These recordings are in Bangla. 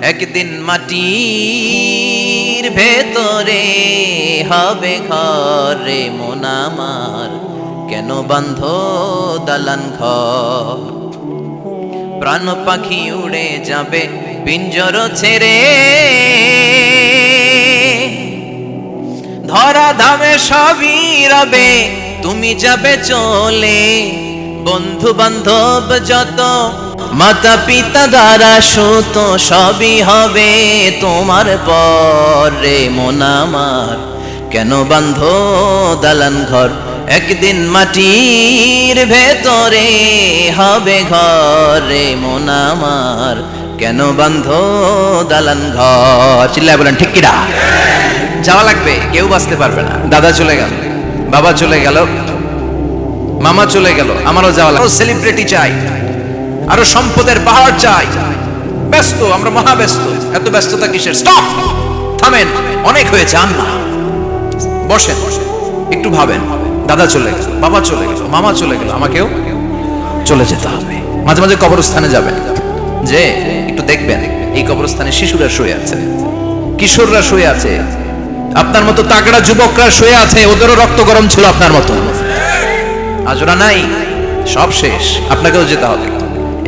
একদিন মাটির ভেতরে হবে ঘর রে মন আমার, কেন বাঁধ দালান ঘর? প্রাণ পাখি উড়ে যাবে পিঞ্জর ছেড়ে, ধরা ধামে সবই রবে তুমি যাবে চলে। বন্ধু বান্ধব যত, মাতা পিতা দ্বারা সুত, সবই হবে তোমার পর রে মন আমার, কেন বাঁধ দালান ঘর? একদিন মাটির ভেতরে হবে ঘর রে মন আমার, কেন বাঁধ দালান ঘর? চিল্লায় বলেন ঠিক কিনা? যাওয়া লাগবে, কেউ বাঁচতে পারবে না। দাদা চলে গেল, বাবা চলে গেল, মামা চলে গেল, আমারও যাওয়া লাগবে। সেলিব্রিটি চাই, আরো সম্পদের পাহাড় চাই। ব্যস্ত, আমরা মহা ব্যস্ত। এত ব্যস্ততা কিসের? স্টপ, থামেন, অনেক হয়েছে। আম্মা বসেন, একটু ভাবেন। দাদা চলে গেল, বাবা চলে গেল, মামা চলে গেল, আমাকেও চলে যেতে হবে। মাঝে মাঝে কবরস্থানে যাবেন, যে একটু দেখবেন এই কবরস্থানে শিশুরা শুয়ে আছে, কিশোররা শুয়ে আছে, আপনার মতো তাগড়া যুবকরা শুয়ে আছে, ওদেরও রক্ত গরম ছিল আপনার মতো। আজ ওরা নাই, সব শেষ। আপনাকেও যেতে হবে,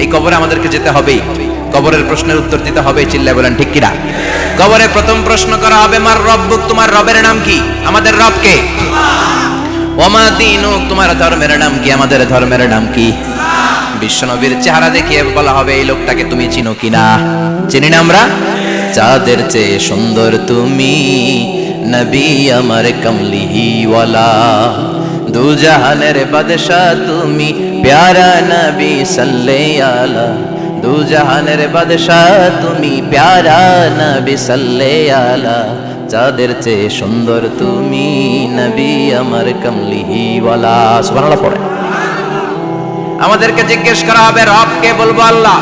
এই কবরে আমাদেরকে যেতে হবেই। কবরের প্রশ্নের উত্তর দিতে হবে। চিল্লায় বলেন ঠিক কিনা? কবরে প্রথম প্রশ্ন করা হবে, মার রব্বুক, তোমার রবের নাম কি? আমাদের রব কে? ওমা দীনুক, তোমার ধর্মের নাম কি? আমাদের ধর্মের নাম কি? বিশ্বনবীর চেহারা দেখিয়ে বলা হবে, এই লোকটাকে তুমি চিনো কিনা? চিনি না আমরা? চাঁদের চেয়ে সুন্দর তুমি, নবী আমার কমলিহি ওয়ালা, দু জাহানের বাদশা তুমি, প্যারা নবী সাল্লাল্লাহু আলা, দু জাহানের বাদশা তুমি, প্যারা নবী সাল্লাল্লাহু আলা, চাঁদের চেয়ে সুন্দর তুমি, নবী আমার কমলিহি ওয়ালা। সুবহানাল্লাহ পড়ে। আমাদেরকে জিজ্ঞেস করা হবে, রব কে? বলবো আল্লাহ।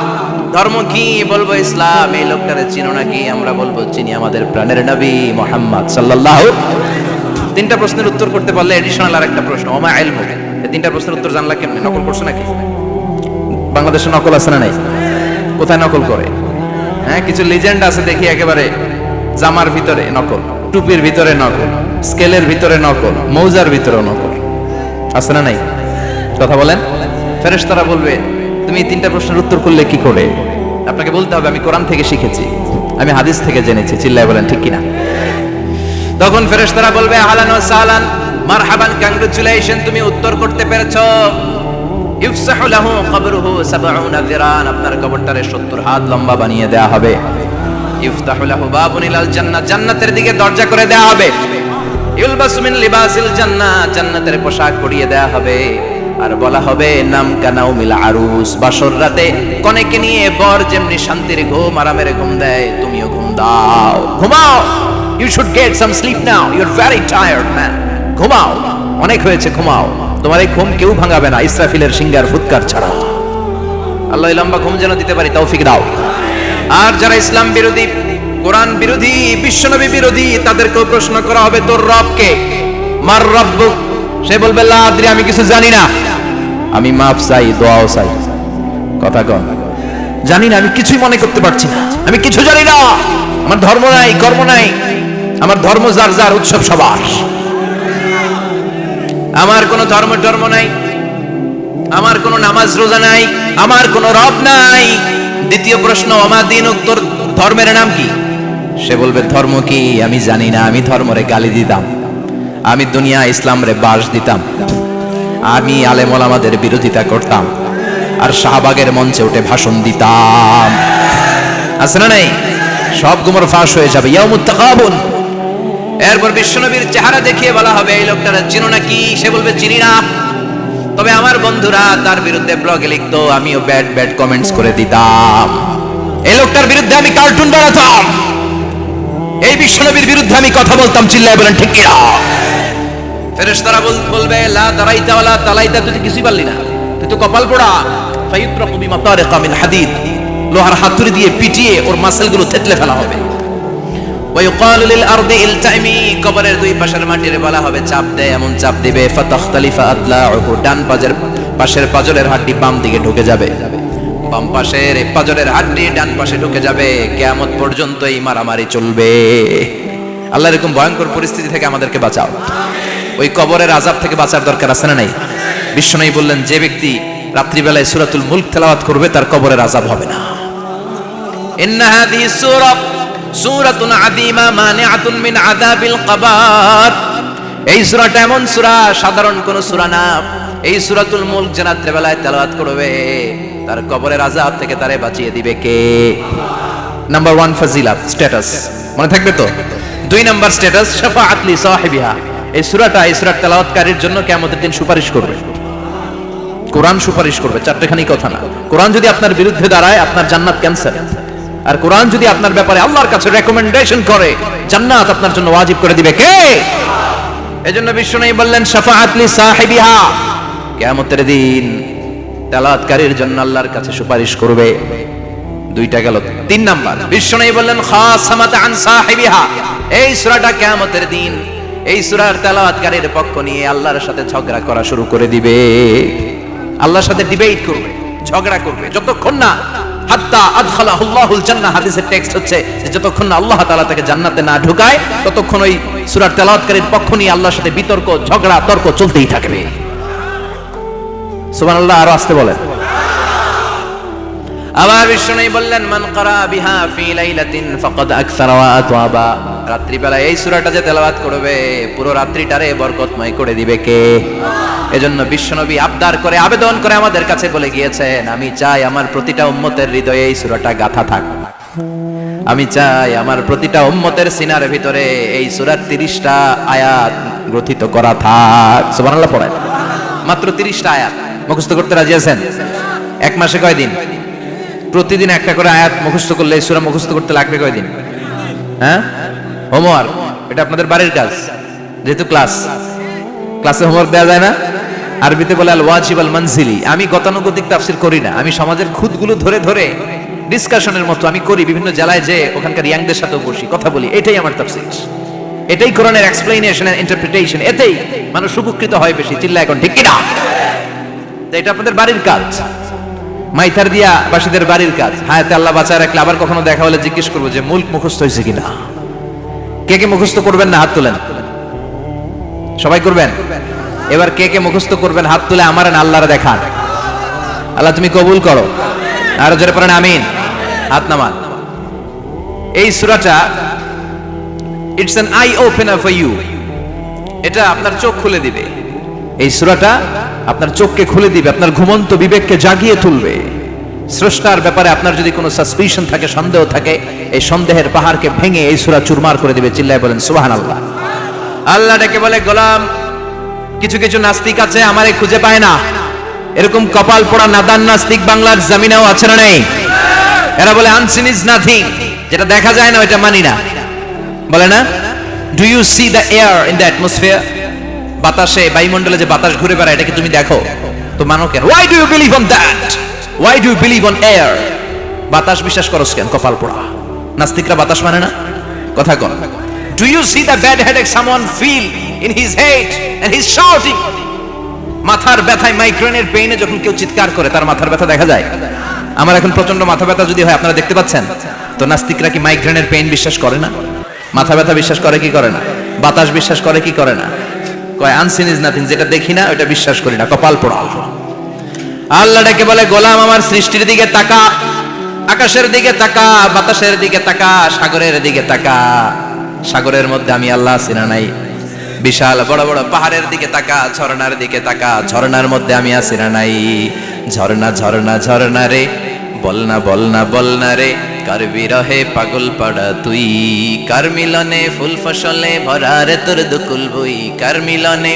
ধর্ম কি? বলবো ইসলাম। এই লোকটারে চিনো নাকি? আমরা বলবো চিনি, আমাদের প্রাণের নবী মুহাম্মদ সাল্লাল্লাহু। তিনটা প্রশ্নের উত্তর করতে পারলে এডিশনাল আর একটা প্রশ্ন, ওমা ইলমু। এই তিনটা প্রশ্নের উত্তর জানলা কেমনে? নকল করছো নাকি? বাংলাদেশে নকল আছে না নাই? কোথায় নকল করে? হ্যাঁ, কিছু লিজেন্ড আছে দেখি, একেবারে জামার ভিতরে নকল, টুপির ভিতরে নকল, স্কেলের ভিতরে নকল, মৌজার ভিতরে নকল। আছে না নাই? কথা বলেন। ফেরেশতারা বলবে, তুমি তিনটা প্রশ্নের উত্তর করলে কি করে? আপনাকে বলতে হবে, আমি কোরআন থেকে শিখেছি, আমি হাদিস থেকে জেনেছি। চিল্লায় বলেন ঠিক কিনা? তখন ফেরেশতারা বলবে, আহলান ওয়া সাহলান, মারহাবান, কংগ্রাচুলেশন, তুমি উত্তর করতে পেরেছো। ইফসাহু লাহু কবরুহু 70 যিরান, আপনার কবরটারে 70 হাত লম্বা বানিয়ে দেয়া হবে। ইফতাহু লাহু বাবুন ইলাল জান্নাহ, জান্নাতের দিকে দরজা করে দেয়া হবে। ইলবাসু মিন লিবাসিল জান্নাহ, জান্নাতের পোশাক পরিয়ে দেয়া হবে। আর বলা হবে, নাম কানাউমিল আরুস, বাসর রাতে কনেকে নিয়ে বর যেমনি শান্তির ঘুম, আরামের ঘুম দেয়, তুমিও ঘুম দাও, ঘুমাও। You should get some sleep now. You're very tired, man. ঘুমাও, অনেক হয়েছে, ঘুমাও। তোমার এই ঘুম কেউ ভাঙাবে না, ইসরাফিলের সিঙ্গার ফুৎকার ছাড়া। আল্লাহ লম্বা ঘুম যেন দিতে পারি, তৌফিক দাও। আর যারা ইসলাম বিরোধী, কোরআন বিরোধী, বিশ্বনবী বিরোধী, তাদেরকেও প্রশ্ন করা হবে, তোর রব কে? মার রব্বুক। সে বলবে, লা আদরি, আমি কিছু জানি না, আমি মাফ চাই, দোয়াও চাই। কথা কন, জানি না, আমি কিছুই মনে করতে পারছি না, আমি কিছু জানি না, আমার ধর্ম নাই, কর্ম নাই, আমার ধর্ম যার যার, উৎসব সবার। আমার কোনো ধর্ম নাই, আমার কোনো নামাজ রোজা নাই, আমার কোনো রব নাই। দ্বিতীয় প্রশ্ন, ওমা দীনুক, তোর ধর্মের নাম কি? সে বলবে, ধর্ম কি? আমি জানি না, আমি ধর্মরে গালি দিতাম, আমি দুনিয়া ইসলাম রে বাস দিতাম, আমি আলেম ওলামাদের বিরোধিতা করতাম, আর শাহবাগের মঞ্চে উঠে ভাষণ দিতাম। আছে না নাই? সব গুমর ফাঁস হয়ে যাবে, ইয়াউমুত তাকাবুন। এরপর বিশ্বনবীর চেহারা দেখিয়ে বলা হবে, এই লোকটারা চিনো নাকি? সে বলবে, চিনি না, তবে আমার বন্ধুরা তার বিরুদ্ধে ব্লগে লিখতো, আমিও ব্যাড ব্যাড কমেন্টস করে দিতাম, এই লোকটার বিরুদ্ধে আমি কার্টুন বানাতাম, এই বিশ্বনবীর বিরুদ্ধে আমি কথা বলতাম। চিল্লায় বলেন ঠিক কিনা? ফেরেশতারা বলবে, লা দারাইতা ওয়ালা তালাইতা, তুই কিছুই পারলি না, তুই তো কপাল পোড়া। ফায়ুতরাকু বিমাতারিকা মিন হাদিদ, লোহার হাতুড়ি দিয়ে পিটিয়ে ওর মাসেলগুলো থেতলে ফেলা হবে। ওয়া ইউকালু লিল আরদি ইলতাইমি, কবরের দুই পাশের মাটির বলা হবে চাপ দে, এমন চাপ দিবে, ফাতাখতালিফা আদলাউহু, ডান পাশের পাজরের হাড়টি বাম দিকে ঢুকে যাবে। বাম পাশের পাজরের হাড্ডি ডান পাশে ঢুকে যাবে, কিয়ামত পর্যন্ত এই মারামারি চলবে। আল্লাহ এরকম ভয়ঙ্কর পরিস্থিতি থেকে আমাদেরকে বাঁচাও। ওই কবরের আযাব থেকে বাঁচার দরকার আছে না নাই? বিশ্বনবী বললেন, যে ব্যক্তি রাত্রিবেলায় সূরাতুল মুলক তেলাওয়াত করবে তার কবরের আযাব হবে না। ইন্না হাযিহি সূরাতুন আযীমা মানিআতুন মিন আযাবিল কবর। এই সূরাটা এমন সূরা, সাধারণ কোন সূরা না। এই সূরাতুল মুলক যে রাত্রিবেলায় তেলাওয়াত করবে তার কবরের আযাব থেকে তারে বাঁচিয়ে দিবে কে? নাম্বার 1 ফজিলত স্ট্যাটাস মনে থাকবে তো। 2 নাম্বার স্ট্যাটাস শাফাআত লি সাহিবিহা। এই সূরার তেলাওয়াতকারীর জন্য কিয়ামতের দিন সুপারিশ করবে। কোরআন সুপারিশ করবে, চারটেখানি কথা না। কোরআন যদি আপনার বিরুদ্ধে দাঁড়ায় আপনার জান্নাত ক্যান্সেল, আর কোরআন যদি আপনার ব্যাপারে আল্লাহর কাছে রেকমেন্ডেশন করে জান্নাত আপনার জন্য ওয়াজিব করে দিবে কে? এজন্য বিশ্বনবী বললেন শাফাআত লি সাহিবিহা, কিয়ামতের দিন তেলাওয়াতকারীর জন্য আল্লাহর কাছে সুপারিশ করবে। 2টা গেল। 3 নাম্বার বিশ্বনবী বললেন খাসামাত আন সাহিবিহা। এই সূরাটা কিয়ামতের দিন এই সূরার তেলাওয়াতকারীর পক্ষ নিয়ে আল্লাহর সাথে ঝগড়া করা শুরু করে দিবে। আল্লাহর সাথে ডিবেট করবে, ঝগড়া করবে, যতক্ষণ না হাত্তা আদখালাহুল্লাহুল জান্নাহ। হাদিসের টেক্সট হচ্ছে যে যতক্ষণ না আল্লাহ তাআলা তাকে জান্নাতে না ঢুকায় ততক্ষণ ওই সূরার তেলাওয়াতকারীর পক্ষ নিয়ে আল্লাহর সাথে বিতর্ক, ঝগড়া, তর্ক চলতেই থাকবে। সুবহানাল্লাহ, আরো আসতে বলেন। আবার বিশ্বনবী বললেন মান ক্বারা বিহা ফি লাইলাতিন ফাকাদ আকসারা ওয়া আতওয়াবা। রাত্রিবেলা এই সূরাটা যে তেলাওয়াত করবে পুরো রাত্রিটারে বরকতময় করে দিবে কে? এজন্য বিশ্বনবী আবদার করে, আবেদন করে আমাদের কাছে বলে গিয়েছেন, আমি চাই আমার প্রতিটা উম্মতের হৃদয়ে এই সূরাটা গাঁথা থাক। আমি চাই আমার প্রতিটা উম্মতের সিনার ভিতরে এই সূরার 30টা আয়াত গ্রথিত করা থাক। সুবহানাল্লাহ পড়েন। মাত্র 30টা আয়াত মুখস্থ করতে রাজি আছেন? 1 মাসে কয় দিন? প্রতিদিন একটা করে আয়াত মুখস্থ করলে এই সূরা মুখস্থ করতে লাগবে কয় দিন? হ্যাঁ, হোমওয়ার্ক। এটা আপনাদের বাড়ির কাজ, যেহেতু ক্লাসে হোমওয়ার্ক দেওয়া যায় না। আরবিতে বলে আল ওয়াজিব আল মানজিলি। আমি গতানুগতিক তাফসীর করি না, আমি সমাজের খুঁতগুলো ধরে ধরে ডিসকাশনের মতো আমি করি। বিভিন্ন জেলায় যে ওখানকার ইয়াংদের সাথে বসি, কথা বলি, এটাই আমার তাফসীর, এটাই কোরআনের এক্সপ্লেনেশন এন্ড ইন্টারপ্রিটেশন। এতেই মানুষ উপকৃত হয় বেশি। চিল্লা এখন ঠিক কিনা? এটা আপনাদের বাড়ির কাজ, মাইথার দিয়া বাসীদের বাড়ির কাজ। হায়াতে আল্লাহ বাঁচায় রাখলে আবার কখনো দেখা হলে জিজ্ঞেস করবো যে মুলক মুখস্থ হয়েছে কিনা। কে কে মুখস্থ করবেন না হাত তুলেন। সবাই করবেন। এবার কে কে মুখস্থ করবেন হাত তুলে আমার আল্লাহরে দেখান। আল্লাহ তুমি কবুল করো। আর জোরে পড়েন আমিন। হাত নামান। এই সূরাটা it's an eye opener for you. এটা আপনার চোখ খুলে দিবে। এই সূরাটা আপনার চোখকে খুলে দিবে, আপনার ঘুমন্ত বিবেককে জাগিয়ে তুলবে। স্রষ্টার ব্যাপারে আপনার যদি কোনো সাসপিশন থাকে, সন্দেহ থাকে, এই সন্দেহের পাহাড়কে ভেঙে এই সূরা চুরমার করে দিবে। চিল্লায় বলেন সুবহানাল্লাহ। আল্লাহ ডেকে বলে, গোলাম, কিছু কিছু নাস্তিক আছে আমারে খুঁজে পায় না। এরকম কপাল পোড়া নাদান নাস্তিক বাংলার জমিনেও আছে না নেই? এরা বলে আনসিন ইজ নাথিং, যেটা দেখা যায় না ওইটা মানি না। বলে না, do you see the air in the atmosphere? বাতাসে, বায়ুমণ্ডলে যে বাতাস ঘুরে বেড়ায়, এটাকে তুমি দেখো তো মানো কেন? Why do you believe on that? Why do you believe on air? বাতাস বিশ্বাস করো কেন? কপাল পোড়া নাস্তিকরা বাতাস মানে না। কথা কন। Do you see the bad headache someone feel in his head and he is shouting? মাথার ব্যথায়, মাইগ্রেনের পেইনে যখন কেউ চিৎকার করে তার মাথার ব্যথা দেখা যায়। আমার এখন প্রচন্ড মাথা ব্যথা যদি হয়, আপনারা দেখতে পাচ্ছেন তো। নাস্তিকরা কি মাইগ্রেনের পেইন বিশ্বাস করে না? মাথা ব্যথা বিশ্বাস করে কি করে না? বাতাস বিশ্বাস করে কি করে না? কয় আনসিন ইজ নাথিং, যেটা দেখি না ওটা বিশ্বাস করি না। কপাল পোড়া। আল্লাহ ডেকে বলে, গোলাম আমার সৃষ্টির দিকে তাকা, আকাশের দিকে তাকা, বাতাসের দিকে তাকা, সাগরের দিকে তাকা। সাগরের মধ্যে আমি আল্লাহ আছি না নাই? বিশাল বড় বড় পাহাড়ের দিকে তাকা, ঝর্ণার দিকে তাকা, ঝর্ণার মধ্যে আমি আছি না নাই? ঝর্ণা ঝর্ণা ঝর্ণা রে, বলনা বলনা বলনা রে, কার বিরহে পাগল পাড়া তুই, কার মিলনে ফুল ফসলে ভরা রে তোর দুকুল বই, কার মিলনে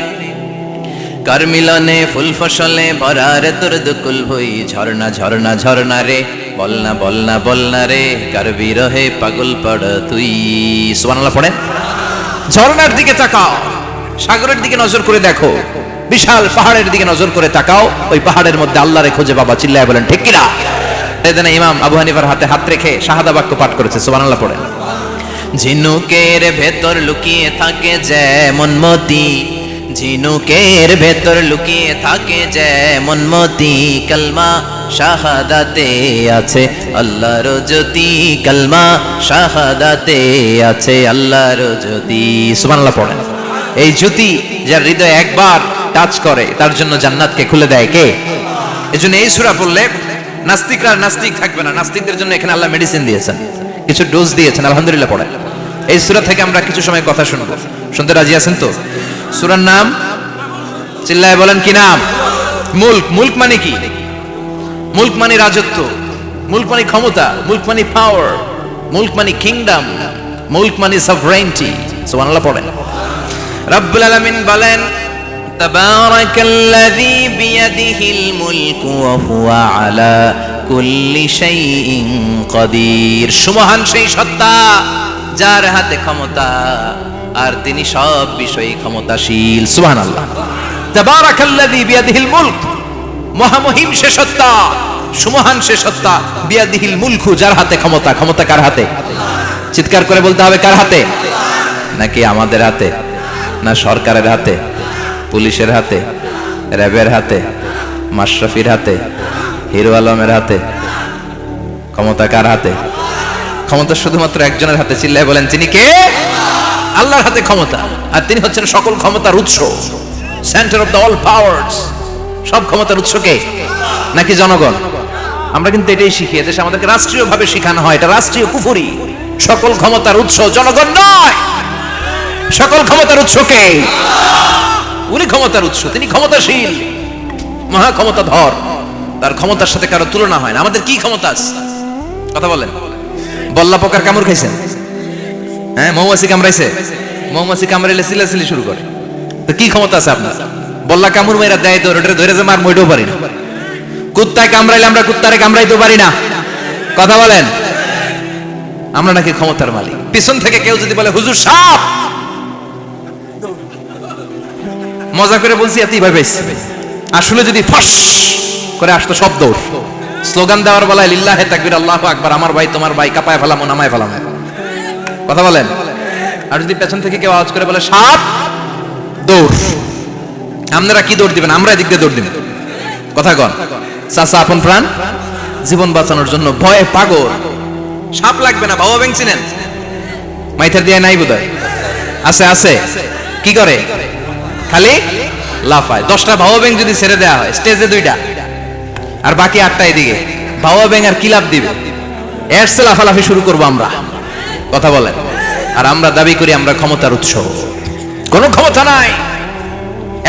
ফুল ফসলে ভরা রে তোর দুকুল বই। ঝর্ণা ঝর্ণা ঝর্ণা রে, বলনা বলনা বলনা রে, কার বিরহে পাগল পাড়া তুই। সুবহানাল্লাহ পড়েন। ঝর্ণার দিকে তাকাও, সাগরের দিকে নজর করে দেখো, বিশাল পাহাড়ের দিকে নজর করে তাকাও, ওই পাহাড়ের মধ্যে আল্লাহরে খুঁজে পাবা। চিল্লায় বলেন ঠিক কিনা? এদিন ইমাম আবু হানিফার হাতে হাত রেখে শাহাদা বাক্য পাঠ করেছে। সুবহানাল্লাহ পড়েন। ঝিনুকের ভেতর লুকিয়ে থাকে যেমন মতি, ঝিনুকের ভেতর লুকিয়ে থাকে যেমন মতি, কালমা শাহাদাতে আছে আল্লাহর জ্যোতি, কালমা শাহাদাতে আছে আল্লাহর জ্যোতি। সুবহানাল্লাহ পড়েন। এই জ্যোতি যার হৃদয় একবার টাচ করে তার জন্য জান্নাতকে খুলে দেয় কে? এজন্য এই সূরা পড়লে নাস্তিকরা নাস্তিক থাকবে না। নাস্তিকদের জন্য এখানে আল্লাহ মেডিসিন দিয়েছেন, কিছু ডোজ দিয়েছেন। আলহামদুলিল্লাহ পড়েন। এই সূরা থেকে আমরা কিছু সময় কথা শুনবো। শুনতে রাজি আছেন তো? সূরার নাম চিল্লায় বলেন কি নাম? মুলক। মুলক মানে কি? মুলক মানে রাজত্ব, মুলক মানে ক্ষমতা, মুলক মানে পাওয়ার, মুলক মানে কিংডম, মুলক মানে সভরেন্টি। সুবহানাল্লাহ পড়েন। রব্বুল আলামিন বলেন তাবারাকাল্লাযী বিয়াদিহিল মুলকু ওয়া হুয়া আলা কুল্লি শাইইন কাদির। সুমহান সেই সত্তা যার হাতে ক্ষমতা আর তিনি সব বিষয়ে ক্ষমতাশীল। সুবহানাল্লাহ। তাবারাকাল্লাযী বিয়াদিহিল মুলক, মহামহিম সে সত্তা, সুমহান সে সত্তা, বিয়াদিহিল মুলকু যার হাতে ক্ষমতা। ক্ষমতা কার হাতে? চিৎকার করে বলতে হবে কার হাতে? নাকি আমাদের হাতে, না সরকারের হাতে, পুলিশের হাতে, র্যাবের হাতে, মাশরাফির হাতে, হিরো আলমের হাতে? ক্ষমতা কার হাতে? ক্ষমতা শুধুমাত্র একজনের হাতে। চিল্লায় বলেন তিনি কে? আল্লাহর হাতে ক্ষমতা, আর তিনি হচ্ছেন সকল ক্ষমতার উৎস, centre of the all powers. সব ক্ষমতার উৎস কে? নাকি জনগণ? আমরা কিন্তু এটাই শিখি, এদেশে আমাদেরকে রাষ্ট্রীয়ভাবে শেখানো হয়, এটা রাষ্ট্রীয় কুফরি। সকল ক্ষমতার উৎস জনগণ নয়, সকল ক্ষমতার উৎস কে? উনি ক্ষমতার উৎস, তিনি ক্ষমতাশীল, মহা ক্ষমতাধর, তার ক্ষমতার সাথে কারো তুলনা হয় না। আমাদের কি ক্ষমতা আছে? কথা বলেন। বল্লা পোকার কামড় খাইছেন? হ্যাঁ, মৌমাছি কামড়াইছে? মৌমাছি কামড়াইলে চিল্লাচিল্লি শুরু করে, তো কি ক্ষমতা আছে আপনার? বল্লা কামড় মেয়েরা দেয় তো ধরে যে মার মইতেও পারি না। কুত্তায় কামড়াইলে আমরা কুত্তারে কামড়াইতেও পারি না। কথা বলেন। আমরা নাকি ক্ষমতার মালিক? পিছন থেকে কেউ যদি বলে হুজুর সাপ, মজা করে বলছি এতই ভাবে, আসলে যদি ফস করে আসতো সব দৌড়। স্লোগান দেওয়ার বেলায় লিল্লাহে তাকবীর, আল্লাহু আকবার, আমার ভাই তোমার ভাই, কাপায় ফেলামো নামায় ফেলামো। কথা বলেন। আর যদি পেছন থেকে কেউ আওয়াজ করে বলে সাপ, দৌড়। আপনারা কি দৌড় দিবেন? আমরা এদিক দিয়ে দৌড় দিব। কথা কন। চাচা আপন প্রাণ জীবন বাঁচানোর জন্য ভয়ে পাগল। সাপ লাগবে না, ভাও ব্যাং চিনেন? মাইথার দিয়ে নাই বোধহয়, আছে আছে। কি করে? খালি লাফায়। 10টা ভাও ব্যাং যদি ছেড়ে দেওয়া হয় স্টেজে 2টা আর বাকি 8টা এদিকে, ভাও ব্যাং আর কি লাভ দিবে? এর চেয়ে লাফালাফি শুরু করবো আমরা। কথা বলেন। আর আমরা দাবি করি আমরা ক্ষমতার উৎস। কোনো ক্ষমতা নাই।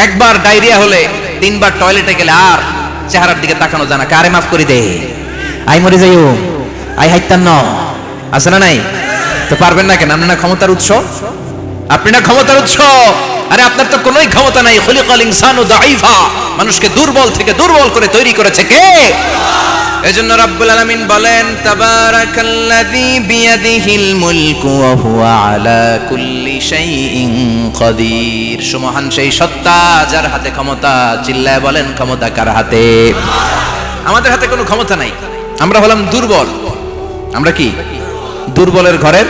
একবার ডায়রিয়া হলে 3বার টয়লেটে গেলে আর চেহারার দিকে তাকানো যায় না। কারে মাফ করে দে, আই মরে যাইও, আই হাইতান ন, আছে না নাই? তো পারবেন না কেন? আপনি না ক্ষমতার উৎস, আপনি না ক্ষমতার উৎস। আরে আপনার তো কোনোই ক্ষমতা নাই। খলিকাল ইনসানু দাঈফা, মানুষকে দুর্বল থেকে দুর্বল করে তৈরি করেছে কে? এজন্য রব্বুল আলামিন বলেন তাবারাকাল্লাযী বিয়াদিহিল মুলকু ওয়া হুয়া আলা কুল্লি শাইইন কাদির। সুমহান সেই সত্তা যার হাতে ক্ষমতা। চিল্লায় বলেন ক্ষমতা কার হাতে? আমাদের হাতে কোনো ক্ষমতা নাই। আমরা হলাম দুর্বল। আমরা কি? দুর্বলের ঘরের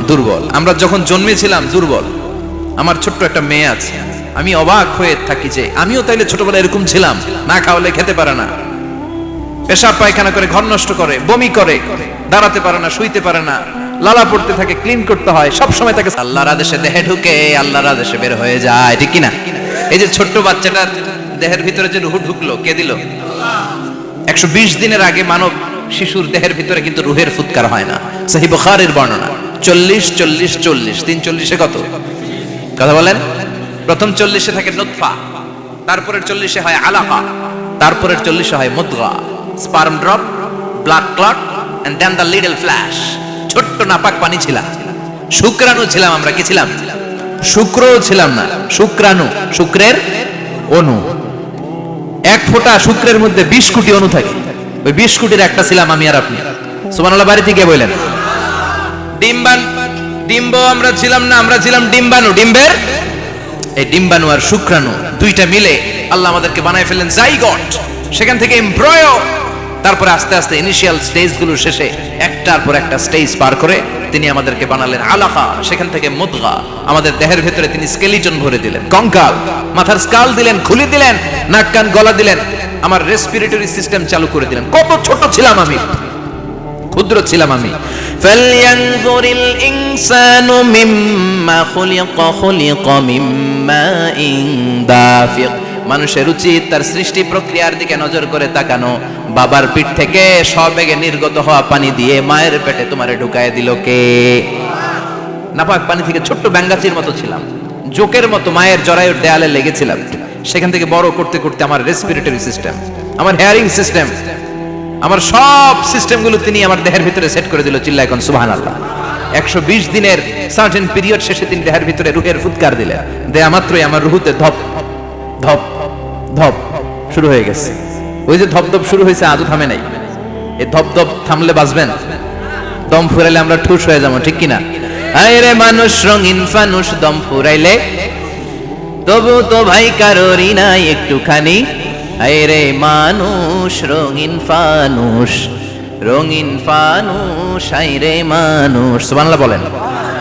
দুর্বল। আমরা যখন জন্মেছিলাম দুর্বল। আমার ছোট্ট একটা মেয়ে আছে, আমি অবাক হয়ে থাকি যে আমিও তাইলে ছোটবেলায় এরকম ছিলাম। না খাওয়ালে খেতে পারে না, পেশাব পায়খানা করে, ঘর নষ্ট করে, বমি করে, দাঁড়াতে পারে না, শুইতে পারে না, লালা পড়তে থাকে, ক্লিন করতে হয়, সব সময় তাকে আল্লাহর আদেশে দেহে ঢুকে, আল্লাহর আদেশে বের হয়ে যায়। ঠিক কি না? এই যে ছোট্ট বাচ্চাটার দেহের ভিতরে যে রূহ ঢুকলো, কে দিল? 120 দিনের আগে মানব শিশুর দেহের ভিতরে কিন্তু রূহের ফুৎকার হয় না। সহিহ বুখারীর বর্ণনা 40 40 40, 3 40-এ কত? কথা বলেন। প্রথম 40-এ থাকে নুতফা, তারপরের 40-এ হয় আলাকা, তারপরের 40-এ হয় মুদগা, sperm drop, blood clot, and then the little flash. ছোট্ট নাপাক পানি ছিলাম, শুক্রাণু ছিলাম আমরা। কি ছিলাম? শুক্রও ছিলাম না, শুক্রাণু, শুক্রের অণু। এক ফোঁটা শুক্রের মধ্যে 20 কোটি অণু থাকে। ওই 20 কোটির একটা ছিলাম আমি আর আপনি। সুবহানাল্লাহ বাড়ি থেকে বলেন। ডিম্ব আমরা ছিলাম না, আমরা ছিলাম ডিম্বাণু। ডিম্বের এই ডিম্বাণু আর শুক্রাণু দুইটা মিলে আল্লাহ আমাদেরকে বানায় ফেললেন জাইগট। সেখান থেকে এমব্রয়ো, তারপরে আস্তে আস্তে ইনিশিয়াল স্টেজগুলো শেষে একটার পর একটা স্টেজ পার করে তিনি আমাদেরকে বানালেন আলাকা, সেখান থেকে মুদগা, আমাদের দেহের ভেতরে তিনি স্কেলিটন ভরে দিলেন, কঙ্কাল, মাথার স্কাল দিলেন, খুলি দিলেন, নাক কান গলা দিলেন, আমার রেসপিরেটরি সিস্টেম চালু করে দিলেন। কত ছোট ছিলাম আমি, ক্ষুদ্র ছিলাম আমি। ফালয়ানজুরিল ইনসানু মিম্মা খুলিকা মিম্মা দাফিক। মানুষের উচিত তার সৃষ্টি প্রক্রিয়ার দিকে নজর করে তাকানো। বাবার পিঠ থেকে সবেগে নির্গত হওয়া পানি দিয়ে মায়ের পেটে তোমারে ঢুকায় দিল কে? নাপাক পানি থেকে ছোট্ট ব্যাঙ্গাচির মতো ছিলাম, জোকের মতো মায়ের জরায়ুর দেয়ালে লেগেছিলাম। সেখান থেকে বড় করতে করতে আমার রেসপিরেটরি সিস্টেম, আমার হেয়ারিং সিস্টেম, আমার সব সিস্টেমগুলো তিনি আমার দেহের ভিতরে সেট করে দিল। চিল্লা এখন সুবহানাল্লাহ। 120 দিনের সার্টেন পিরিয়ড শেষে তিনি দেহের ভিতরে রুহের ফুৎকার দিলেন। দেয়া মাত্রই আমার রুহুতে ধপ ধপ ধপ শুরু হয়ে গেছে। ওই যে ধপ ধপ শুরু হয়েছে আজও থামে নাই। এই ধপ ধপ থামলে বাঁচবেন, দম ফুরাইলে আমরা ঠুস হয়ে যাবো, ঠিক কিনা? আরে মানুষ রঙিন ফানুষ, দম ফুরাইলে তবু তো ভাই কারোরই নাই একটুখানি। আরে মানুষ রঙিন ফানুষ, রঙিন ফানুষ, আইরে মানুষ। সুবহানাল্লাহ বলেন।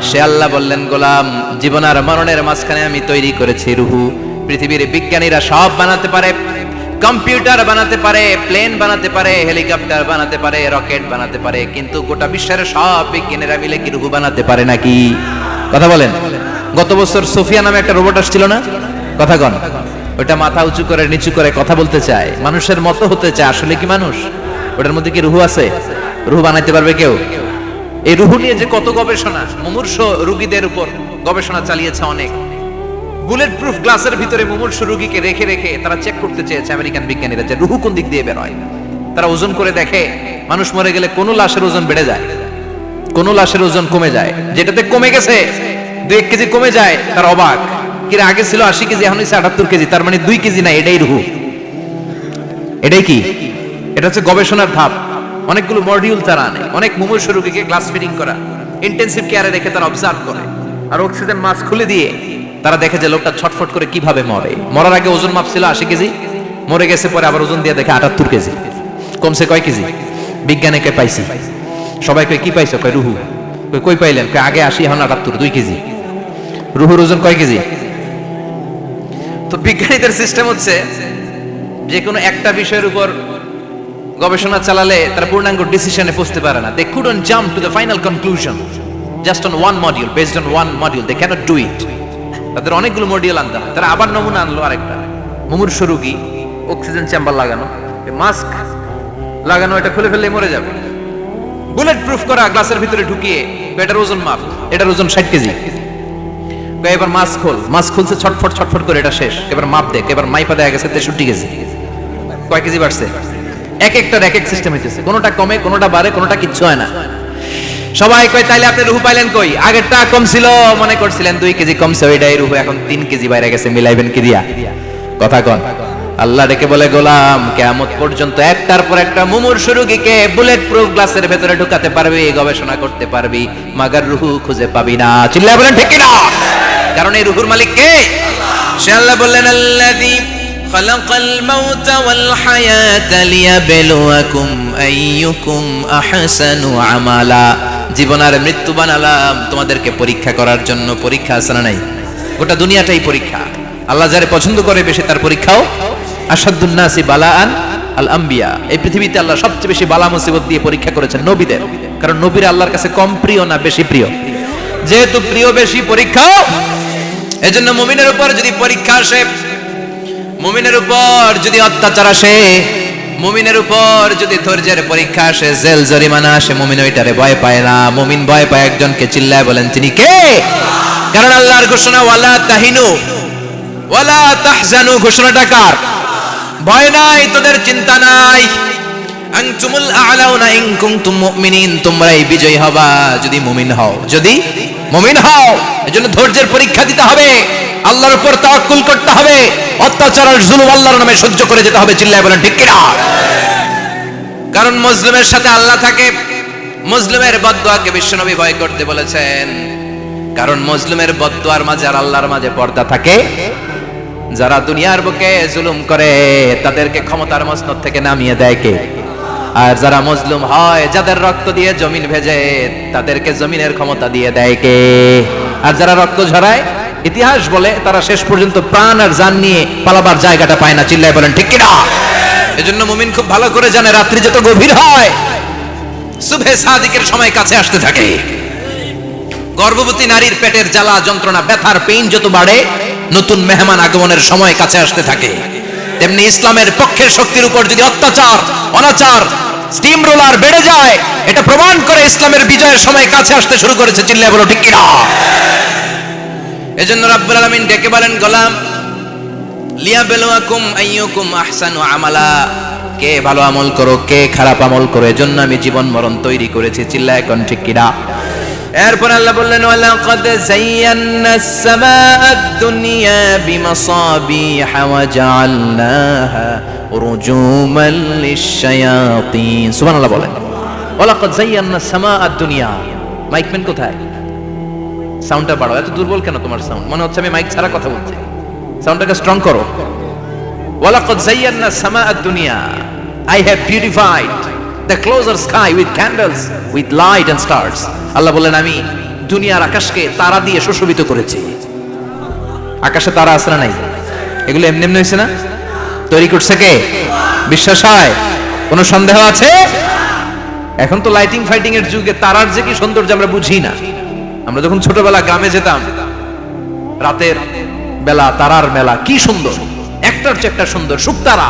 সে আল্লাহ বললেন, গোলাম, জীবন আর মরণের মাঝখানে আমি তৈরি করেছি রুহু। পৃথিবীর বিজ্ঞানীরা সব বানাতে পারে, কম্পিউটার বানাতে পারে, প্লেন বানাতে পারে, হেলিকপ্টার বানাতে পারে, রকেট বানাতে পারে, কিন্তু গোটা বিশ্বের সব বিজ্ঞানীরা মিলে কি রুহু বানাতে পারে নাকি? কথা বলেন। গত বছর সোফিয়া নামে একটা রোবট আসছিল না? কথা কন। ওটা মাথা উঁচু করে নিচু করে কথা বলতে চায়, মানুষের মতো হতে চায়। আসলে কি মানুষ? ওটার মধ্যে কি রুহু আছে? রুহু বানাইতে পারবে কেউ? এই রুহু নিয়ে যে কত গবেষণা, মুমূর্ষ রোগীদের উপর গবেষণা চালিয়েছে অনেক। বুলেট প্রুফ গ্লাসের ভিতরে মুমূর্ষ রোগীকে রেখে রেখে তারা চেক করতে চেয়েছে আমেরিকান বিজ্ঞানীরা যে রুহু কোন দিক দিয়ে বের হয়। তারা ওজন করে দেখে, মানুষ মরে গেলে কোন লাশের ওজন বেড়ে যায়, কোন লাশের ওজন কমে যায়। যেটাতে কমে গেছে 2-1 কেজি কমে যায়, তার অবাক। কিরে, আগে ছিল 80 কেজি, এখন হচ্ছে 78 কেজি, তার মানে 2 কেজি না, এটাই রুহু। এটাই কি? এটা হচ্ছে গবেষণার ধাপ। অনেকগুলো মডিউল তারা আনে, অনেক মুমূর্ষ রোগীকে গ্লাস ফিটিং করা, ইন্টেনসিভ কেয়ারে রেখে তারা অবজার্ভ করে, আর অক্সিজেন মাস্ক খুলে দিয়ে তারা দেখে যে লোকটা ছটফট করে কিভাবে মরে। মরার আগে ওজন মাপছিল 80 কেজি, মরে গেছে পরে আবার ওজন দিয়ে দেখে 78 কেজি। কমছে কয় কেজি? বিজ্ঞানীকে পাইছি। সবাই কই কি পাইছো? কয় রুহু। কই পাইলেন? কয় আগে 80, এখন 78, 2 কেজি। রুহুর ওজন কয় কেজি? তো বিজ্ঞানীদের সিস্টেম হচ্ছে যে কোনো একটা বিষয়ের উপর গবেষণা চালালে তারা পূর্ণাঙ্গ ডিসিশনে পৌঁছতে পারে না। They couldn't jump to the final conclusion just on one module, based on one module. They cannot do it. তাদের অনেকগুলো মডিউল আনতে হয়। তারা আবার নমুনা আনলো আরেকটা, মুমূর্ষ রোগী, অক্সিজেন চেম্বার লাগানো, মাস্ক লাগানো, এটা খুলে ফেললে মরে যাবে। বুলেট প্রুফ করা গ্লাসের ভিতরে ঢুকিয়ে এটার ওজন মাপ, এটার ওজন 60 কেজি। এবার মাস্ক খোল, মাস্ক খুলছে, ছটফট ছটফট করে এটা শেষ। এবার মাপ দেখ, এবার মাইপা দেখা গেছে 63 কেজি। কয় কেজি বাড়ছে? এক একটার এক এক সিস্টেম হইতেছে, কোনোটা কমে, কোনোটা বাড়ে, কোনোটা কিচ্ছু হয় না। সবাই কয় তাইলে আপনি রুহু পাইলেন কই? আগেরটা কম ছিল, মনে করছিলেন 2 কেজি কমছে, ওইটাই রুহু, এখন 3 কেজি বাইরে গেছে, মিলাইবেন কি দিয়া? কথা কন। আল্লাহ ডেকে বলে, গোলাম, কিয়ামত পর্যন্ত একটার পর একটা মুমূর্ষ রোগীকে বুলেট প্রুফ গ্লাসের ভেতরে ঢুকাতে পারবি, গবেষণা করতে পারবি, মাগার রুহু খুঁজে পাবি না। চিল্লায় বলেন ঠিক কিনা? কারণ এই রুহুর মালিক কে? সে আল্লাহ বললেন, আল্লাযী খালাকাল মাউতা ওয়াল হায়াতা লিয়াবলুয়াকুম আইয়ুকুম আহসানু আমালা। জীবন আর মৃত্যু বানালাম তোমাদেরকে পরীক্ষা করার জন্য। পরীক্ষা আছে না নাই? গোটা দুনিয়াটাই পরীক্ষা। আল্লাহ যারে পছন্দ করে বেশি তার পরীক্ষাও। আশাদ্দুন নাসি বালাআন আল আম্বিয়া। এই পৃথিবীতে আল্লাহ সবচেয়ে বেশি বালা মুসিবত দিয়ে পরীক্ষা করেছেন নবীদের। কারণ নবীরা আল্লাহর কাছে কম প্রিয় না বেশি প্রিয়? যেহেতু প্রিয় বেশি, পরীক্ষাও। এজন্য মুমিনের উপর যদি পরীক্ষা আসে, মুমিনের উপর যদি অত্যাচার আসে, মুমিনের উপর যদি ধৈর্যের পরীক্ষা আসে, জেল জরিমানা আসে, মুমিন ওইটারে ভয় পায় না। মুমিন ভয় পায় একজনকে। চিল্লায় বলেন তিনি কে? কারণ আল্লাহর ঘোষণা, ওয়ালা তাহিনু ওয়ালা তাহজানু। ঘোষণাটা কার? ভয় নাই, তোদের চিন্তা নাই। আনতুমুল আ'লাউনা ইন কুনতুম মুমিনিন। তোমরাই বিজয়ী হবা যদি মুমিন হও, যদি মুমিন হও। এজন্য ধৈর্যের পরীক্ষা দিতে হবে, আল্লাহর উপর তাওয়াক্কুল করতে হবে, অত্যাচার আর জুলুম আল্লাহর নামে সহ্য করে যেতে হবে। চিল্লায় বলেন ঠিক কিনা? কারণ মুসলিমের সাথে আল্লাহ থাকে। মুসলিমের বদদুয়াকে বিশ্বনবী ভয় করতে বলেছেন, কারণ মুসলিমের বদদুয়ার মাঝে আর আল্লাহর মাঝে পর্দা থাকে। যারা দুনিয়ার বুকে জুলুম করে তাদেরকে ক্ষমতার মসনদ থেকে নামিয়ে দেয় কে? আর যারা মজলুম হয়, যাদের রক্ত দিয়ে জমিন ভেজে, তাদেরকে জমিনের ক্ষমতা দিয়ে দেয় কে? আর যারা রক্ত ঝরায়, ইতিহাস বলে তারা শেষ পর্যন্ত প্রাণ আর জান নিয়ে পালাবার জায়গাটা পায় না। চিল্লায় বলেন ঠিক কিনা? এজন্য মুমিন খুব ভালো করে জানে, রাত্রি যত গভীর হয়, সুবহে সাদিকের সময় কাছে আসতে থাকে। গর্ভবতী নারীর পেটের জ্বালা যন্ত্রণা, ব্যথার পেইন যত বাড়ে, নতুন মেহমান আগমনের সময় কাছে আসতে থাকে। তেমনি ইসলামের পক্ষের শক্তির উপর যদি অত্যাচার, অনাচার, স্টিম রোলার বেড়ে যায়, এটা প্রমাণ করে ইসলামের বিজয়ের সময় কাছে আসতে শুরু করেছে। চিল্লায় বলো ঠিক কিনা? এজন্য রাব্বুল আলামিন ডেকে বলেন, গোলাম, লিয়াবলুয়াকুম আইয়ুকুম আহসানু আমালা, কে ভালো আমল করো, কে খারাপ আমল করো, এজন্য আমি জীবন মরণ তৈরি করেছি। চিল্লায় কোন ঠিক কিনা? এরপর আল্লাহ বললেন, ওয়ালাকাদ যায়্যানাস সামাআদ দুনিয়া বিমাসাবিহা ওয়া জাআলনাহা রুজুমান লিশ-শায়াতিন। সুবহানাল্লাহ বলেন। ওয়ালাকাদ যায়্যানাস সামাআদ দুনিয়া। মাইকম্যান কোথায়? সাউন্ডটা বাড়াও। এত দুর্বল কেন তোমার সাউন্ড? মনে হচ্ছে আমি মাইক ছাড়া কথা বলছি। সাউন্ডটাকে স্ট্রং করো। ওয়ালাকাদ যায়্যানাস সামাআদ দুনিয়া, I have beautified the closer sky with candles, with light and stars. আল্লাহ বলেন, আমি দুনিয়ার আকাশকে তারা দিয়ে সুশোভিত করেছি। আকাশে তারা আছে না নাই? এগুলো এমনি এমনি হয়েছে না? তৈরি করছে কে? বিশ্বাস হয়? কোনো সন্দেহ আছে? এখন তো লাইটিং ফাইটিং এর যুগে তারার যে কি সৌন্দর্য আমরা বুঝি না। আমরা যখন ছোটবেলা গ্রামে যেতাম, রাতের বেলা তারার মেলা, কি সুন্দর, একটার চেয়ে একটা সুন্দর। শুকতারা,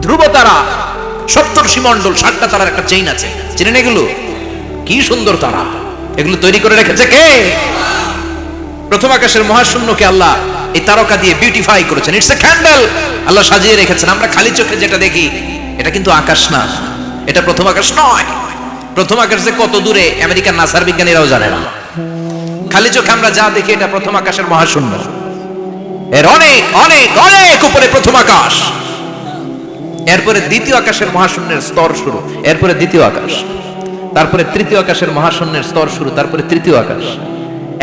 ধ্রুব তারা, সপ্তর্ষি মণ্ডল, 7টা তারার একটা চেইন আছে, চিনেন এগুলো? কি সুন্দর তারা! এগুলো তৈরি করে রেখেছে কে? প্রথম আকাশের মহাশূন্যকে আল্লাহ এই তারকা দিয়ে বিউটিফাই করেছেন। ইটস এ ক্যান্ডেল, আল্লাহ সাজিয়ে রেখেছেন। আমরা খালি চোখে যেটা দেখি, এটা কিন্তু আকাশ না, এটা প্রথম আকাশ নয়। প্রথম আকাশ যে কত দূরে আমেরিকার নাসার বিজ্ঞানীরাও জানে না। খালি চোখে আমরা যা দেখি, এটা প্রথম আকাশের মহাশূন্য। এর অনেক অনেক অনেক উপরে প্রথম আকাশ। এরপরে দ্বিতীয় আকাশের মহাশূন্যের স্তর শুরু, এরপরে দ্বিতীয় আকাশ, তারপরে তৃতীয় আকাশের মহাশূন্যের স্তর শুরু, তারপরে তৃতীয় আকাশ।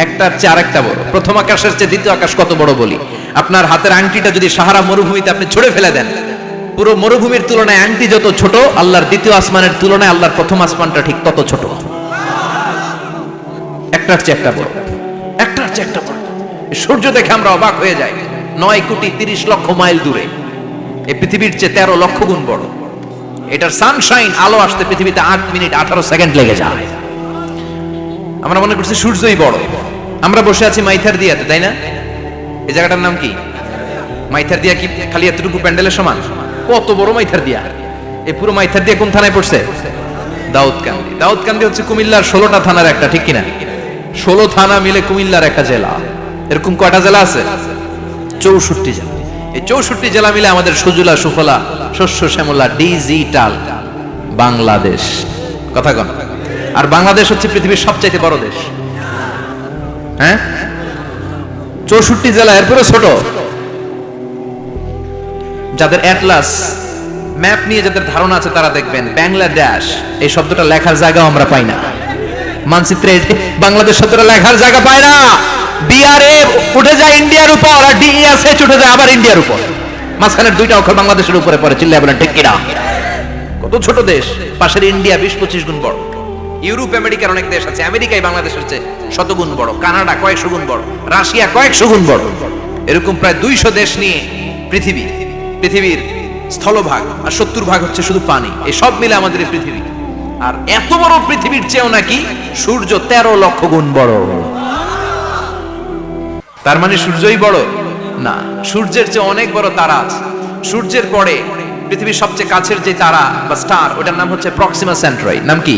একটার চেয়ে আরেকটা বড়। প্রথম আকাশের চেয়ে দ্বিতীয় আকাশ কত বড় বলি? আপনার হাতের আংটিটা যদি সাহারা মরুভূমিতে আপনি ছুঁড়ে ফেলে দেন, পুরো মরুভূমির তুলনায় আংটি যত ছোট, আল্লাহর দ্বিতীয় আসমানের তুলনায় আল্লাহর প্রথম আসমানটা ঠিক তত ছোট। একটার চেয়ে একটা বড়, একটার চেয়ে একটা বড়। সূর্য দেখে আমরা অবাক হয়ে যাই। 9,30,00,000 মাইল দূরে, এই পৃথিবীর চেয়ে 13 লক্ষ গুণ বড়। এটার সানশাইন, আলো আসতে পৃথিবীতে 8 মিনিট 18 সেকেন্ড লেগে যায়। আমরা মনে করছি সূর্যই বড়। আমরা বসে আছি মাইথার দিয়াতে, তাই না? এই জায়গাটার নাম কি? মাইথার দিয়া। কি খালি এতটুকু প্যান্ডেলের সমান? কত বড় মাইথার দিয়া! এই পুরো মাইথার দিয়া কোন থানায় পড়ছে? দাউদকান্দি। দাউদকান্দি হচ্ছে কুমিল্লার 16টা থানার একটা, ঠিক কিনা? 16 থানা মিলে কুমিল্লার একটা জেলা। এরকম কয়টা জেলা আছে? 64 জেলা। এই 64 জেলা মিলে আমাদের সুজলা সুফলা, শস্য শ্যামলা, ডিজিটাল বাংলাদেশ। কথা কন। আর বাংলাদেশ হচ্ছে পৃথিবীর সবচাইতে বড় দেশ। হ্যাঁ, 64 জেলা, এরপরে ছোট। যাদের অ্যাটলাস ম্যাপ নিয়ে যাদের ধারণা আছে, তারা দেখবেন বাংলাদেশ এই শব্দটা লেখার জায়গাও আমরা পাই না। মানচিত্রে বাংলাদেশ শব্দটা লেখার জায়গা পায় না। বিআরএ উঠে যায় ইন্ডিয়ার উপর, আর ডিএসএ উঠে যায় আবার ইন্ডিয়ার উপর। মাঝখানের 2টা অক্ষর বাংলাদেশের উপরে পড়ে। চিল্লায় বলেন ঠিক কিনা? কত ছোট দেশ! পাশের ইন্ডিয়া 20-25 গুণ বড়। ইউরোপ আমেরিকার অনেক দেশ আছে, আমেরিকায় বাংলাদেশের চেয়ে শতগুণ বড়। কানাডা কয়েকশো গুণ বড়, রাশিয়া কয়েকশো গুণ বড়। এরকম প্রায় 200 দেশ নিয়ে পৃথিবীর স্থলভাগ, আর 70% হচ্ছে শুধু পানি। এই সব মিলে আমাদের এই পৃথিবী। আর এত বড় পৃথিবীর চেয়েও নাকি সূর্য 13 লক্ষ গুণ বড়। তার মানে সূর্যই বড় না, সূর্যের চেয়ে অনেক বড় তারা আছে। সূর্যের পরে পৃথিবীর সবচেয়ে কাছের যে তারা বা স্টার, ওটার নাম হচ্ছে প্রক্সিমা সেন্ট্রাই। নাম কি?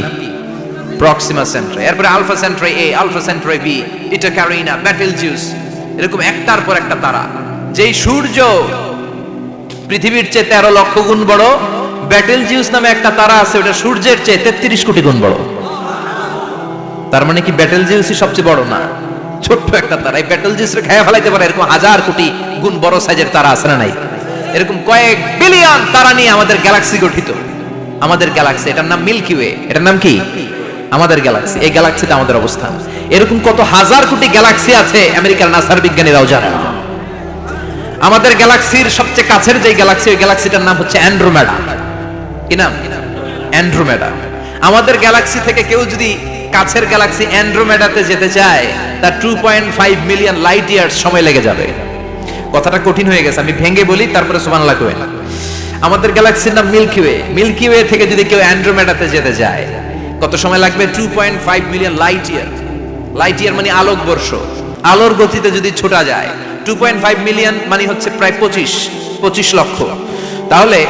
প্রক্সিমা সেন্ট্রাই। এরপরে আলফা সেন্ট্রাই এ, আলফা সেন্ট্রাই বি, ইটা ক্যারিনা, বেটেলজিউস, এরকম একটার পর একটা তারা। যেই সূর্য পৃথিবীর চেয়ে 13 লক্ষ গুণ বড়, বেটেলজিউস নামে একটা তারা আছে, ওটা সূর্যের চেয়ে 33 কোটি গুণ বড়। তার মানে কি বেটেলজিউসই সবচেয়ে বড় না? ছোট্ট একটা তারা। এই বেটেলজিউসকে খেয়ে ফেলাইতে পারে এরকম 1000 কোটি গুণ বড় সাইজের তারা আছে না নাই? এরকম কয়েক বিলিয়ন তারা নিয়ে আমাদের গ্যালাক্সি গঠিত। আমাদের গ্যালাক্সি, এটার নাম মিল্কি ওয়ে। এটার নাম কি? আমাদের গ্যালাক্সি। এই গ্যালাক্সিতে আমাদের অবস্থান। এরকম কত হাজার কোটি গ্যালাক্সি আছে, আমেরিকার নাসার বিজ্ঞানীরাও জানে না। আমাদের গ্যালাক্সির সবচেয়ে কাছের যে গ্যালাক্সি, ওই গ্যালাক্সিটার নাম হচ্ছে অ্যান্ড্রোমেডা। কি নাম? অ্যান্ড্রোমেডা। আমাদের গ্যালাক্সি থেকে কেউ যদি কাছের গ্যালাক্সি অ্যান্ড্রোমেডাতে যেতে চায়, তার 2.5 মিলিয়ন লাইট ইয়ার্স সময় লেগে যাবে। কথাটা কঠিন হয়ে গেছে, আমি ভেঙে বলি, তারপরে সুবহানাল্লাহ কই। আমাদের গ্যালাক্সির নাম মিল্কি ওয়ে। মিল্কি ওয়ে থেকে যদি কেউ অ্যান্ড্রোমেডাতে যেতে যায়, কত সময় লাগবে? 2.5 million light year. Light year মানে আলোক বর্ষ। আলোর গতিতে যদি ছোটা যায়, 2.5 মিলিয়ন মানে হচ্ছে প্রায় 25 লক্ষ। তাহলে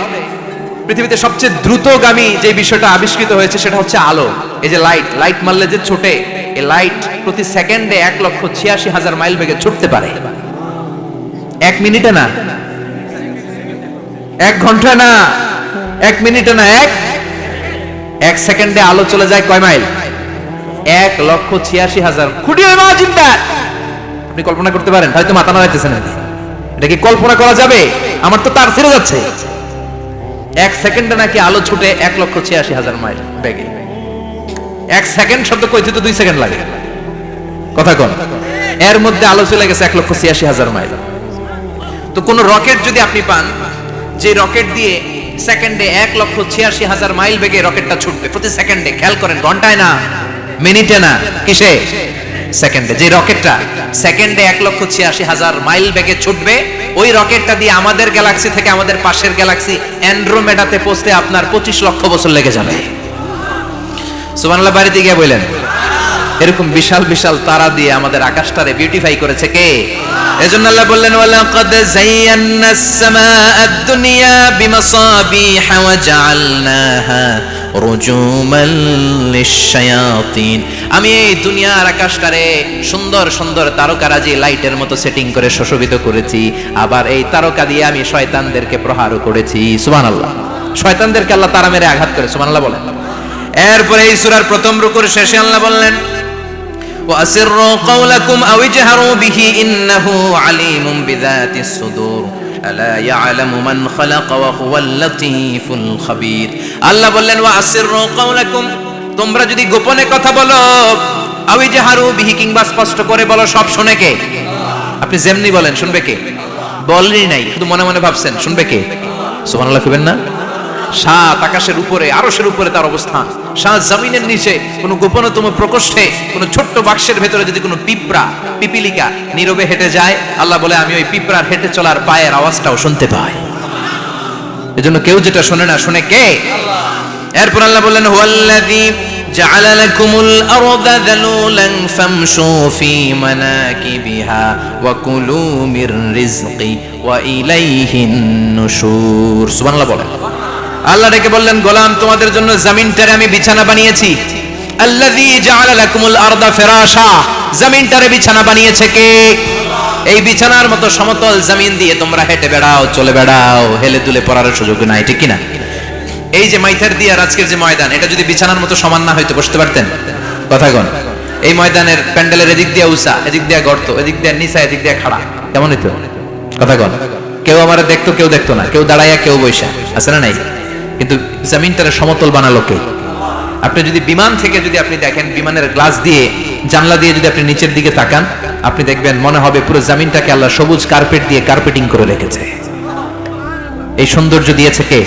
পৃথিবীতে সবচেয়ে দ্রুতগামী যে বিষয়টা আবিষ্কৃত হয়েছে সেটা হচ্ছে আলো। এই যে লাইট মারলে যে ছোটে, এই লাইট প্রতি সেকেন্ডে 1,86,000 মাইল বেগে ছুটতে পারে। 1 মিনিটে না, 1 ঘন্টা না, 1 মিনিটে না, 1 সেকেন্ডে আলো চলে যায় কয় mile? 1,86,000। Could you imagine that? আপনি কল্পনা করতে পারেন? হয়তো মাথা নাড়াইতেছেন। এটা কি কল্পনা করা যাবে? আমার তো তার ছেড়ে যাচ্ছে। 1 সেকেন্ডে নাকি আলো ছুটে 1,86,000 মাইল বেগে। 1 সেকেন্ড শব্দ কইতে তো 2 সেকেন্ড লাগে। কথা কোন? এর মধ্যে আলো চলে গেছে 1,86,000 মাইল। তো কোন রকেট যদি আপনি পান, যে রকেট দিয়ে সেকেন্ডে 1,86,000 মাইল বেগে রকেটটা ছুটবে প্রতি সেকেন্ডে, খেয়াল করেন, ঘন্টায় না, মিনিটে না, কিসে? সেকেন্ডে। যে রকেটটা সেকেন্ডে 1,86,000 মাইল বেগে ছুটবে, ওই রকেটটা দিয়ে আমাদের গ্যালাক্সি থেকে আমাদের পাশের গ্যালাক্সি অ্যান্ড্রোমেডাতে পৌঁছতে আপনার 25 লক্ষ বছর লেগে যাবে। সুবহানাল্লাহ বাড়িতে গিয়ে বললেন। এরকম বিশাল বিশাল তারা দিয়ে আমাদের আকাশটারে বিউটিফাই করেছে কে? এজন্য আল্লাহ বললেন, ওয়ালাকাদ যায়্যানাস সামাআদ দুনিয়া বিমাসাবিহা ওয়া জাআলনাহা রুজুমান লিশ-শায়াতিন। আমি এই দুনিয়ার আকাশটারে সুন্দর সুন্দর তারকারাজি লাইটের মতো সেটিং করে সুশোভিত করেছি। আবার এই তারকা দিয়ে আমি শয়তানদেরকে প্রহারও করেছি। সুবহানাল্লাহ। শয়তানদেরকে আল্লাহ তারা মেরে আঘাত করে। সুবহানাল্লাহ বলেন। এরপরে এই সূরার প্রথম রুকুর শেষে আল্লাহ বললেন, وَأَسِرُّوا قَوْلَكُمْ أَوْ اجْهَرُوا بِهِ إِنَّهُ عَلِيمٌ بِذَاتِ الصُّدُورِ أَلَا يَعْلَمُ مَنْ خَلَقَ وَهُوَ اللَّطِيفُ الْخَبِيرُ। আল্লাহ বললেন, وَأَسِرُّوا قَوْلَكُمْ, তোমরা যদি গোপনে কথা বলো, আও ইজহারু বিহি, কিংবা স্পষ্ট করে বলো, সব শুনে কে? আপনি যেমনি বলেন শুনবে কে? বলেনই নাই, শুধু মনে মনে ভাবছেন, শুনবে কে? সুবহানাল্লাহ কইবেন না? সাত আকাশের উপরে, আরশের উপরে তার অবস্থান, সাত জমিনের নিচে কোন গোপনতম প্রকোষ্ঠে, কোন ছোট্ট বাক্সের ভেতরে যদি কোনো পিঁপড়া, পিপিলিকা নীরবে হেঁটে যায়, আল্লাহ বলে আমি ওই পিঁপড়ার হেঁটে চলার পায়ের আওয়াজটাও শুনতে পাই। এজন্য কেউ যেটা শোনে না, শুনে কে? এরপর আল্লাহ বললেন, হুয়াল্লাযী জাআলা লাকুমুল আরদা যালুলান ফামশু ফি মানাকিবিহা ওয়া কুলু মির রিজকি ওয়া ইলাইহিন নুশুর। সুবহানাল্লাহ বলেন। আল্লাহ ডেকে বললেন, গোলাম, তোমাদের জন্য জমিনটারে আমি বিছানা বানিয়েছি। আল্লাযী জাআলা লাকুমুল আরদা ফিরাশা, জমিনটারে বিছানা বানিয়েছে কে? এই বিছানার মতো সমতল জমিন দিয়ে তোমরা হেঁটে বেড়াও, চলে বেড়াও, হেলে দুলে পড়ার সুযোগ নাই, ঠিক কি না? এই যে মাইথার দিয়ার আজকের যে ময়দান, এটা যদি বিছানার মতো সমান না হইতো বসতে পারতেন? কথা কোন? এই ময়দানের প্যান্ডেলের এদিক দিয়ে উঁচা, এদিক দিয়ে গর্ত, এদিক দিয়ে নিচা, এদিক দিয়ে খাড়া, কেমন হইতো? কথা কোন? কেউ আমার দেখতো, কেউ দেখতো না, কেউ দাঁড়াইয়া, কেউ বৈশা, আছে না নাই? কিন্তু জমিনটারে সমতল বানালো কে? আপনি যদি বিমান থেকে যদি আপনি দেখেন, বিমানের গ্লাস দিয়ে, জানলা দিয়ে যদি আপনি নিচের দিকে তাকান, আপনি দেখবেন মনে হবে পুরো জমিনটাকে আল্লাহ সবুজ কার্পেট দিয়ে কার্পেটিং করে রেখেছে। এই সৌন্দর্য দিয়েছে কে?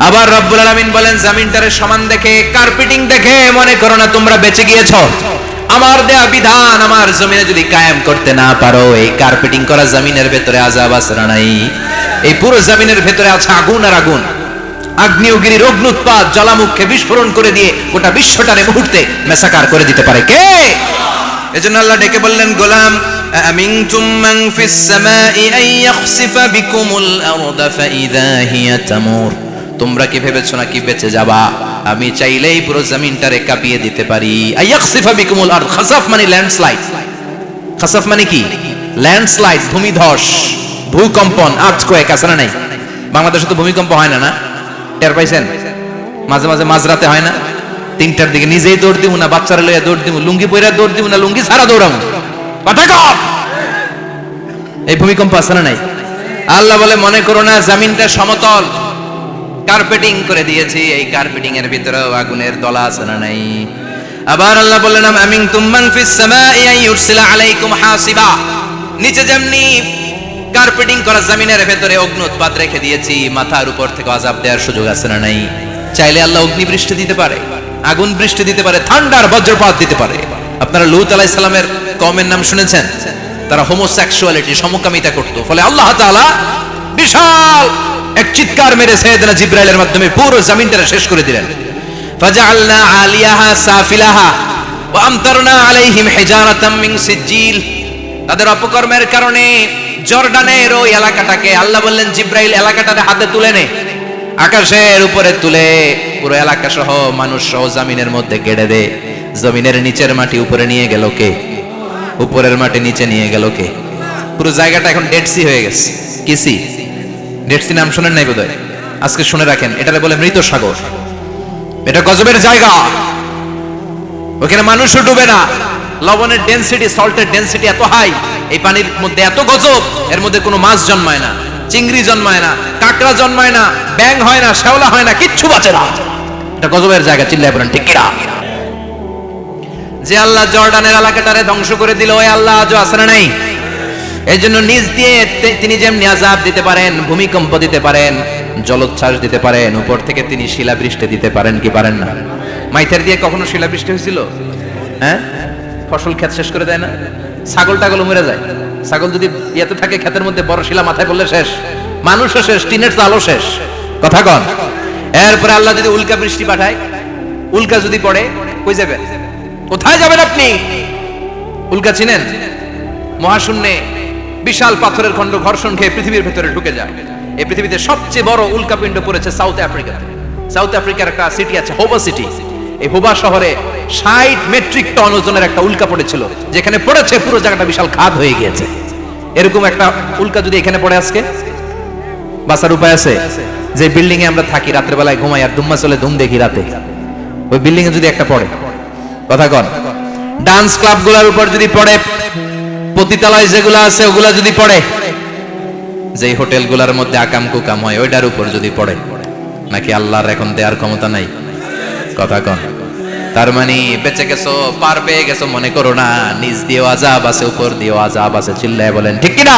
আবার রব্বুল আলামিন বলেন, জমিনটারে সমান দেখে, কার্পেটিং দেখে মনে করো না তোমরা বেঁচে গিয়েছো। আমার দেয়া বিধান আমার জমিনে যদি কায়েম করতে না পারো, এই কার্পেটিং করা জমিনের ভেতরে আযাব আছে না নাই? এই পুরো জমিনের ভেতরে আছে আগুন আর আগুন। আগ্নেয়গিরির অগ্নুৎপাত জ্বালামুখে বিস্ফোরণ করে দিয়ে গোটা বিশ্বটারে মুহূর্তে মেসাকার করে দিতে পারে কে? এজন্য আল্লাহ ডেকে বললেন, গোলাম, আমিনতুম মান ফিস সামাই আন ইয়াখসিফা বিকুমুল আরদা ফাইযা হিয়া তামুর। তোমরা কি ভেবেছো নাকি বেঁচে যাবা? আমি চাইলেই পুরো জমিনটারে কাঁপিয়ে দিতে পারি। আন ইয়াখসিফা বিকুমুল আরদ, খাসাফ মানে ল্যান্ডস্লাইড। খাসাফ মানে কি? ল্যান্ডস্লাইড, ভূমিধস, ভূকম্পন, আর্থকোয়েক, আছে না নাই? বাংলাদেশে তো ভূমিকম্প হয় না, না? টের পাইছেন? মাঝে মাঝে মাঝরাতে হয় না? 3টার দিকে নিজেই দৌড় দিব না বাচ্চারা লইয়া দৌড় দিব, লুঙ্গি পইরা দৌড় দিব না লুঙ্গি ছাড়া দৌড়াবো? কথা কর। এই ভূমিকম্প আছে না নাই? আল্লাহ বলে, মনে করো না জমিনটা সমতল, কার্পেটিং করে দিয়েছি, এই কার্পেটিং এর ভিতরেও আগুনের দলা আছে না নাই? আবার আল্লাহ বললেন, আমিনতুম মান ফিস সামাই আন ইউরসিলা আলাইকুম হাসিবা। নিচে যেমনি কার্পেটিং করা জমিনের ভেতরে অগ্নুৎপাত রেখে দিয়েছি, মাথার উপর থেকে আযাব দেওয়ার সুযোগ আছে না নাই? চাইলে আল্লাহ অগ্নি বৃষ্টি দিতে পারে, আগুন বৃষ্টি দিতে পারে, ঠান্ডার বজ্রপাত দিতে পারে। আপনারা লূত আলাইহিস সালামের কওমের নাম শুনেছেন? তারা হোমোসেক্সুয়ালিটি, সমকামিতা করত। ফলে আল্লাহ তাআলা বিশাল এক চিৎকার মেরে সাইয়েদনা জিবরাইলের মাধ্যমে পুরো জমিনটা শেষ করে দিলেন। ফাজআলনা আলিয়াহা সাফিলাহা ওয়া আমতারনা আলাইহিম হিজারাতাম মিন সিজিল। তাদের অপকর্মের কারণে জর্ডানের ওই এলাকাটাকে আল্লাহ বললেন, জিবরাইল এলাকাটাকে হাতে তুলে নে, আকাশের উপরে তুলে পুরো এলাকা সহ মানুষ সহ জমিনের মধ্যে গেড়ে দে। জমিনের নিচের মাটি উপরে নিয়ে গেল কে? উপরের মাটি নিচে নিয়ে গেল কে? পুরো জায়গাটা এখন ডেড সি হয়ে গেছে। কি সি? ডেড সি নাম শুনেন নাই বোধহয়? আজকে শুনে রাখেন, এটারে বলে মৃত সাগর। এটা গজবের জায়গা, ওখানে মানুষও ডুবে না। লবণের ডেনসিটি, সল্টের ডেনসিটি এত হাই, এই পানির মধ্যে এত গজব, এর মধ্যে কোনো মাছ জন্মায় না, চিংড়ি জন্মায় না, কাঁকড়া জন্মায় না, ব্যাং হয় না, শ্যাওলা হয় না, কিচ্ছু বাঁচে না। এটা গজবের জায়গা, চিল্লায় বলেন ঠিক কিনা? যে আল্লাহ জর্ডানের এলাকাটারে ধ্বংস করে দিল, ওই আল্লাহ আজও আছে না নাই? এই জন্য নিজ দিয়ে তিনি যেমনি আযাব দিতে পারেন, ভূমিকম্প দিতে পারেন, জলোচ্ছ্বাস দিতে পারেন, উপর থেকে তিনি শিলাবৃষ্টি দিতে পারেন কি পারেন না? মাইথার দিয়ে কখনো শিলাবৃষ্টি হয়েছিল? হ্যাঁ, ফসল ক্ষেত শেষ করে দেয় না? ছাগল টাগল মরে যায়। ছাগল যদি ইয়েতে থাকে ক্ষেতের মধ্যে, বড় শিলা মাথায় পড়লে শেষ, মানুষও শেষ, টিনের চালও শেষ। কথা কন। এরপরে আল্লাহ যদি উল্কা বৃষ্টি পাঠায়, উল্কা যদি পড়ে, কই যাবেন? কোথায় যাবেন আপনি? উল্কা চিনেন? মহাশূন্যে বিশাল পাথরের খণ্ড ঘর্ষণ খেয়ে পৃথিবীর ভেতরে ঢুকে যায়। এই পৃথিবীতে সবচেয়ে বড় উল্কাপিণ্ড পড়েছে সাউথ আফ্রিকাতে। সাউথ আফ্রিকার একটা সিটি আছে, হোবা সিটি। এই হোবা শহরে 60 মেট্রিক টন ওজনের একটা উল্কা পড়েছিল, যেখানে পড়েছে পুরো জায়গাটা বিশাল খাদ হয়ে গিয়েছে। এরকম একটা উল্কা যদি এখানে পড়ে আজকে, বাঁচার উপায় আছে? যে বিল্ডিং এ আমরা থাকি, রাতের বেলায় ঘুমাই আর দুম্মা চলে ধুম দেখি রাতে, ওই বিল্ডিং এ যদি একটা পড়ে, কথা কন, ডান্স ক্লাব গুলার উপর যদি পড়ে, পতিতালয় যেগুলো আছে ওগুলা যদি পড়ে, যেই হোটেল গুলার মধ্যে আকাম কুকাম হয় ওইটার উপর যদি পড়ে, নাকি আল্লাহর এখন দেওয়ার ক্ষমতা নাই? কথা কন। তার মানে বেঁচে গেছো, পার পেয়ে গেছো মনে করো না, নিজ দিয়েও আযাব আছে, উপর দিয়েও আযাব আছে। চিল্লায় বলেন ঠিক কিনা?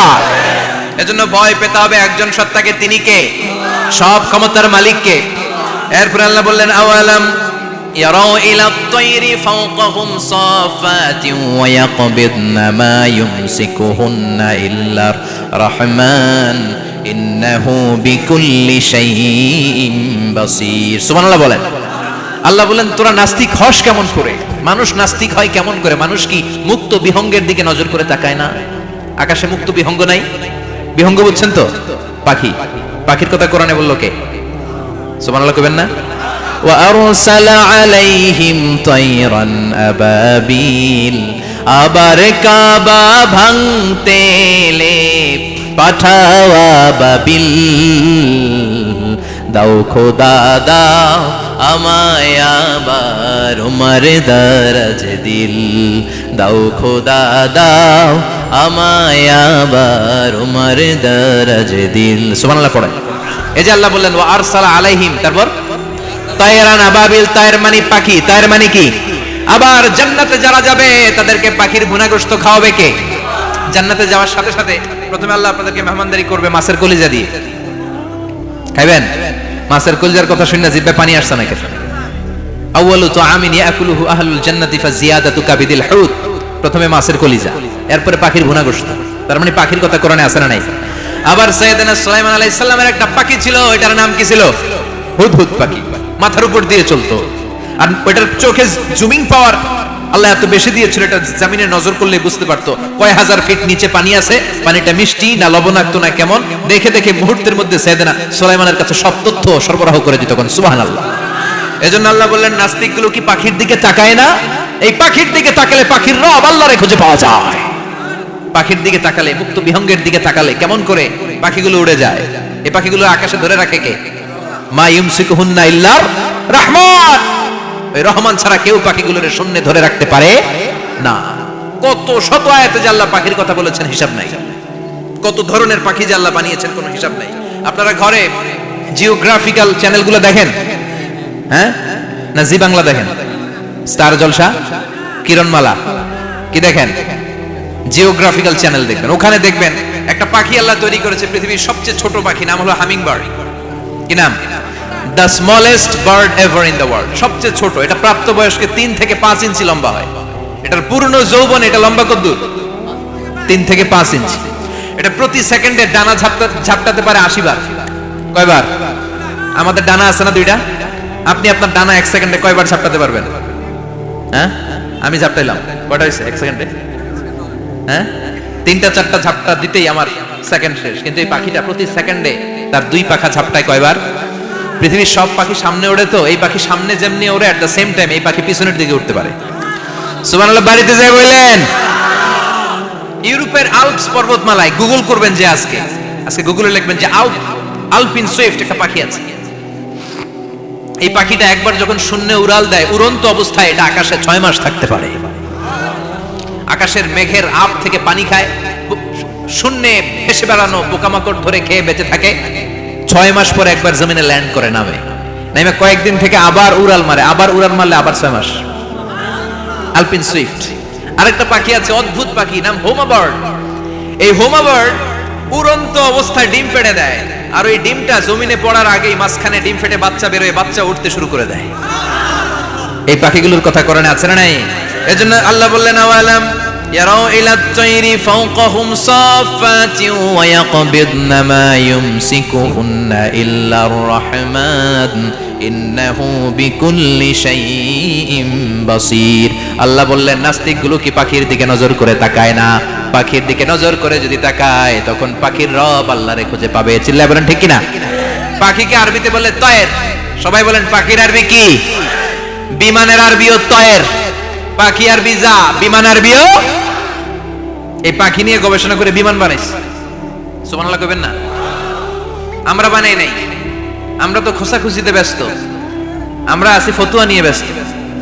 এজন্য ভয় পেতে হবে একজন সত্তাকে, তিনি কে? সব ক্ষমতার মালিক কে? এরপর আল্লাহ বললেন, আওয়ালাম ইয়ারাউ ইলা আত-তায়রি ফাওকাহুম সাফাতিন ওয়া ইয়াকবিদনা মা ইউমসিকুহুন্না ইল্লা রাহমান ইন্নাহু বিকুল্লি শাইইন বাসীর। সুবহানাল্লাহ বলেন। আল্লাহ বলেন, তোরা নাস্তিক হস কেমন করে? মানুষ নাস্তিক হয় কেমন করে? মানুষ কি মুক্ত বিহঙ্গের দিকে নজর করে তাকায় না? আকাশে মুক্ত বিহঙ্গ নাই? বিহঙ্গ বুঝছেন তো? পাখি। পাখির কথা কোরআনে বললো কে? সুবহানাল্লাহ কইবেন না? ওয়া আরসালা আলাইহিম তায়রান আবাবিল। আবার কাবা ভাঙতে এলে পাঠাওয়া বাবিল। দাও খোদা দাও আমায় আবার উমার দরজ দিল। দাও খোদা দাও আমায় আবার উমার দরজ দিল। সুবহানাল্লাহ পড়েন। এই যে আল্লাহ বললেন ওয়া আরসালা আলাইহিম, তারপর তায়রান আবাবিল। তায়ের মানে পাখি, তায়ের মানে কি? আবার জান্নাতে যারা যাবে তাদেরকে পাখির ভুনাগ্রস্ত খাওয়াবে কে? জান্নাতে যাওয়ার সাথে সাথে প্রথমে আল্লাহ আপনাদেরকে মেহমানদারি করবে মাছের কলিজা দিয়ে। খাইবেন? মাছের কলিজার কথা শুনে জিহ্বা পানি আসছে নাকি? আউয়ালু তুআমিন ইয়াকুলুহু আহলুল জান্নাতি ফাজিয়াদাতু কাবিদিল হুত। প্রথমে মাছের কলিজা, এরপরে পাখির ভুনাগ্রস্ত। তার মানে পাখির কথা কোরআনে আছে না নাই? আবার সাইয়েদনা সুলাইমান আলাইহিস সালামের একটা পাখি ছিল, ওইটার নাম কি ছিল? হুদহুদ পাখি। মাথার উপর দিয়ে চলতো, আর ওইটার চোখে জুমিং পাওয়ার আল্লাহ এত বেশি দিয়েছিল, এটা জমিনে নজর করলে বুঝতে পারতো কয় হাজার ফিট নিচে পানি আছে, পানিটা মিষ্টি না লবণাক্ত না কেমন, দেখে দেখে মুহূর্তের মধ্যে সাইয়েদনা সুলাইমানের কাছে সব তথ্য সরবরাহ করে দিত। কোন সুবহানাল্লাহ। এজন্য আল্লাহ বললেন, নাস্তিকগুলো কি পাখির দিকে তাকায় না? এই পাখির দিকে তাকালে পাখির রব আল্লাহরে খুঁজে পাওয়া যায়। পাখির দিকে তাকালে, মুক্ত বিহঙ্গের দিকে তাকালে কেমন করে পাখিগুলো উড়ে যায়। এই পাখিগুলো আকাশে ধরে রাখে কে? মা ইউমসিকুহুন্না ইল্লা রাহমান। ওই রহমান ছাড়া কেউ পাখিগুলোর শূন্যে ধরে রাখতে পারে না। কত শত আয়াতে যে আল্লাহ পাখির কথা বলেছেন হিসাব নাই। কত ধরনের পাখি যে আল্লাহ বানিয়েছেন কোনো হিসাব নাই। আপনারা ঘরে জিওগ্রাফিক্যাল চ্যানেলগুলো দেখেন? হ্যাঁ, না জি বাংলা দেখেন? স্টার জলসা, কিরণমালা কি দেখেন? জিওগ্রাফিক্যাল চ্যানেল দেখবেন। ওখানে দেখবেন একটা পাখি আল্লাহ তৈরি করেছে, পৃথিবীর সবচেয়ে ছোট পাখি, নাম হলো হামিং বার্ড। কি নাম? The smallest bird ever in the world, সবচেয়ে ছোট। এটা প্রাপ্তবয়স্কে 3 থেকে 5 ইঞ্চি লম্বা হয়। এটার পূর্ণ যৌবন এটা লম্বা কতদূর? 3 থেকে 5 ইঞ্চি। এটা প্রতি সেকেন্ডে ডানা ঝাপটাতে পারে 80 বার। কয়বার? আমাদের ডানা আছে না দুইটা, আপনি আপনার ডানা 1 সেকেন্ডে কয়বার ঝাপটাতে পারবেন? হ্যাঁ, আমি ঝাপটাইলাম, কয়টা হয়েছে 1 সেকেন্ডে? হ্যাঁ, 3টা-4টা ঝাপটা দিতেই আমার সেকেন্ড শেষ। কিন্তু এই পাখিটা প্রতি সেকেন্ডে তার 2 পাখা ঝাপটায় কয়বার? পৃথিবীর সব পাখি সামনে ওড়ে, তো এই পাখি সামনে যেমনি ওড়ে, এট দ্য সেম টাইম এই পাখি পিছনের দিকে উঠতে পারে। সুবহানাল্লাহ, বাড়িতে যাই বললেন। ইউরোপের আল্পস পর্বতমালায় গুগল করবেন যে আজকে গুগলে লিখবেন যে আলপিন সুইফট একটা পাখি আছে। এই পাখিটা একবার যখন শূন্যে উড়াল দেয়, উড়ন্ত অবস্থায় এটা আকাশে 6 মাস থাকতে পারে। আকাশের মেঘের আপ থেকে পানি খায়, শূন্যে ভেসে বেড়ানো পোকামাকড় ধরে খেয়ে বেঁচে থাকে। 6 মাস পরে একবার জমিনে ল্যান্ড করে, নামে কয়েকদিন থেকে আবার উড়াল মারে, আবার 6 মাস। আলপিন সুইফট। আরেকটা পাখি আছে, অদ্ভুত পাখি, নাম হোমা বার্ড। এই হোমা বার্ড উড়ন্ত অবস্থায় ডিম পেড়ে দেয়, আর ওই ডিমটা জমিনে পড়ার আগেই মাঝখানে ডিম ফেটে বাচ্চা বেরোয়, বাচ্চা উঠতে শুরু করে দেয়। এই পাখিগুলোর কথা কোরআনে আছে না নাই? এজন্য আল্লাহ বললেন, আওয়ালাম ইয়ারাউ ইলাত তাইরি ফাওকাহুম সাফাতিন ওয়া ইয়াকবিদনা মা ইউমসিকুহুন্না ইল্লার রাহমান ইন্নাহু বিকুল্লি শাইইন বাসীর। আল্লাহ বললেন, নাস্তিকগুলো কি পাখির দিকে নজর করে তাকায় না? পাখির দিকে নজর করে যদি তাকায়, তখন পাখির রব আল্লাহরে খুঁজে পাবে। চিল্লায় বলেন ঠিক কিনা? পাখিকে আরবিতে বলে তয়ের। সবাই বলেন, পাখির আরবি কি? বিমানের আরবিও তয়ের। পাখি আরবি যা, বিমান আরবিও। এই পাখি নিয়ে গবেষণা করে বিমান বানাইছে। সুবহানাল্লাহ কইবেন না? আমরা বানাই নাই, আমরা তো খোঁচাখুচিতে ব্যস্ত, আমরা আছি ফতুয়া নিয়ে ব্যস্ত।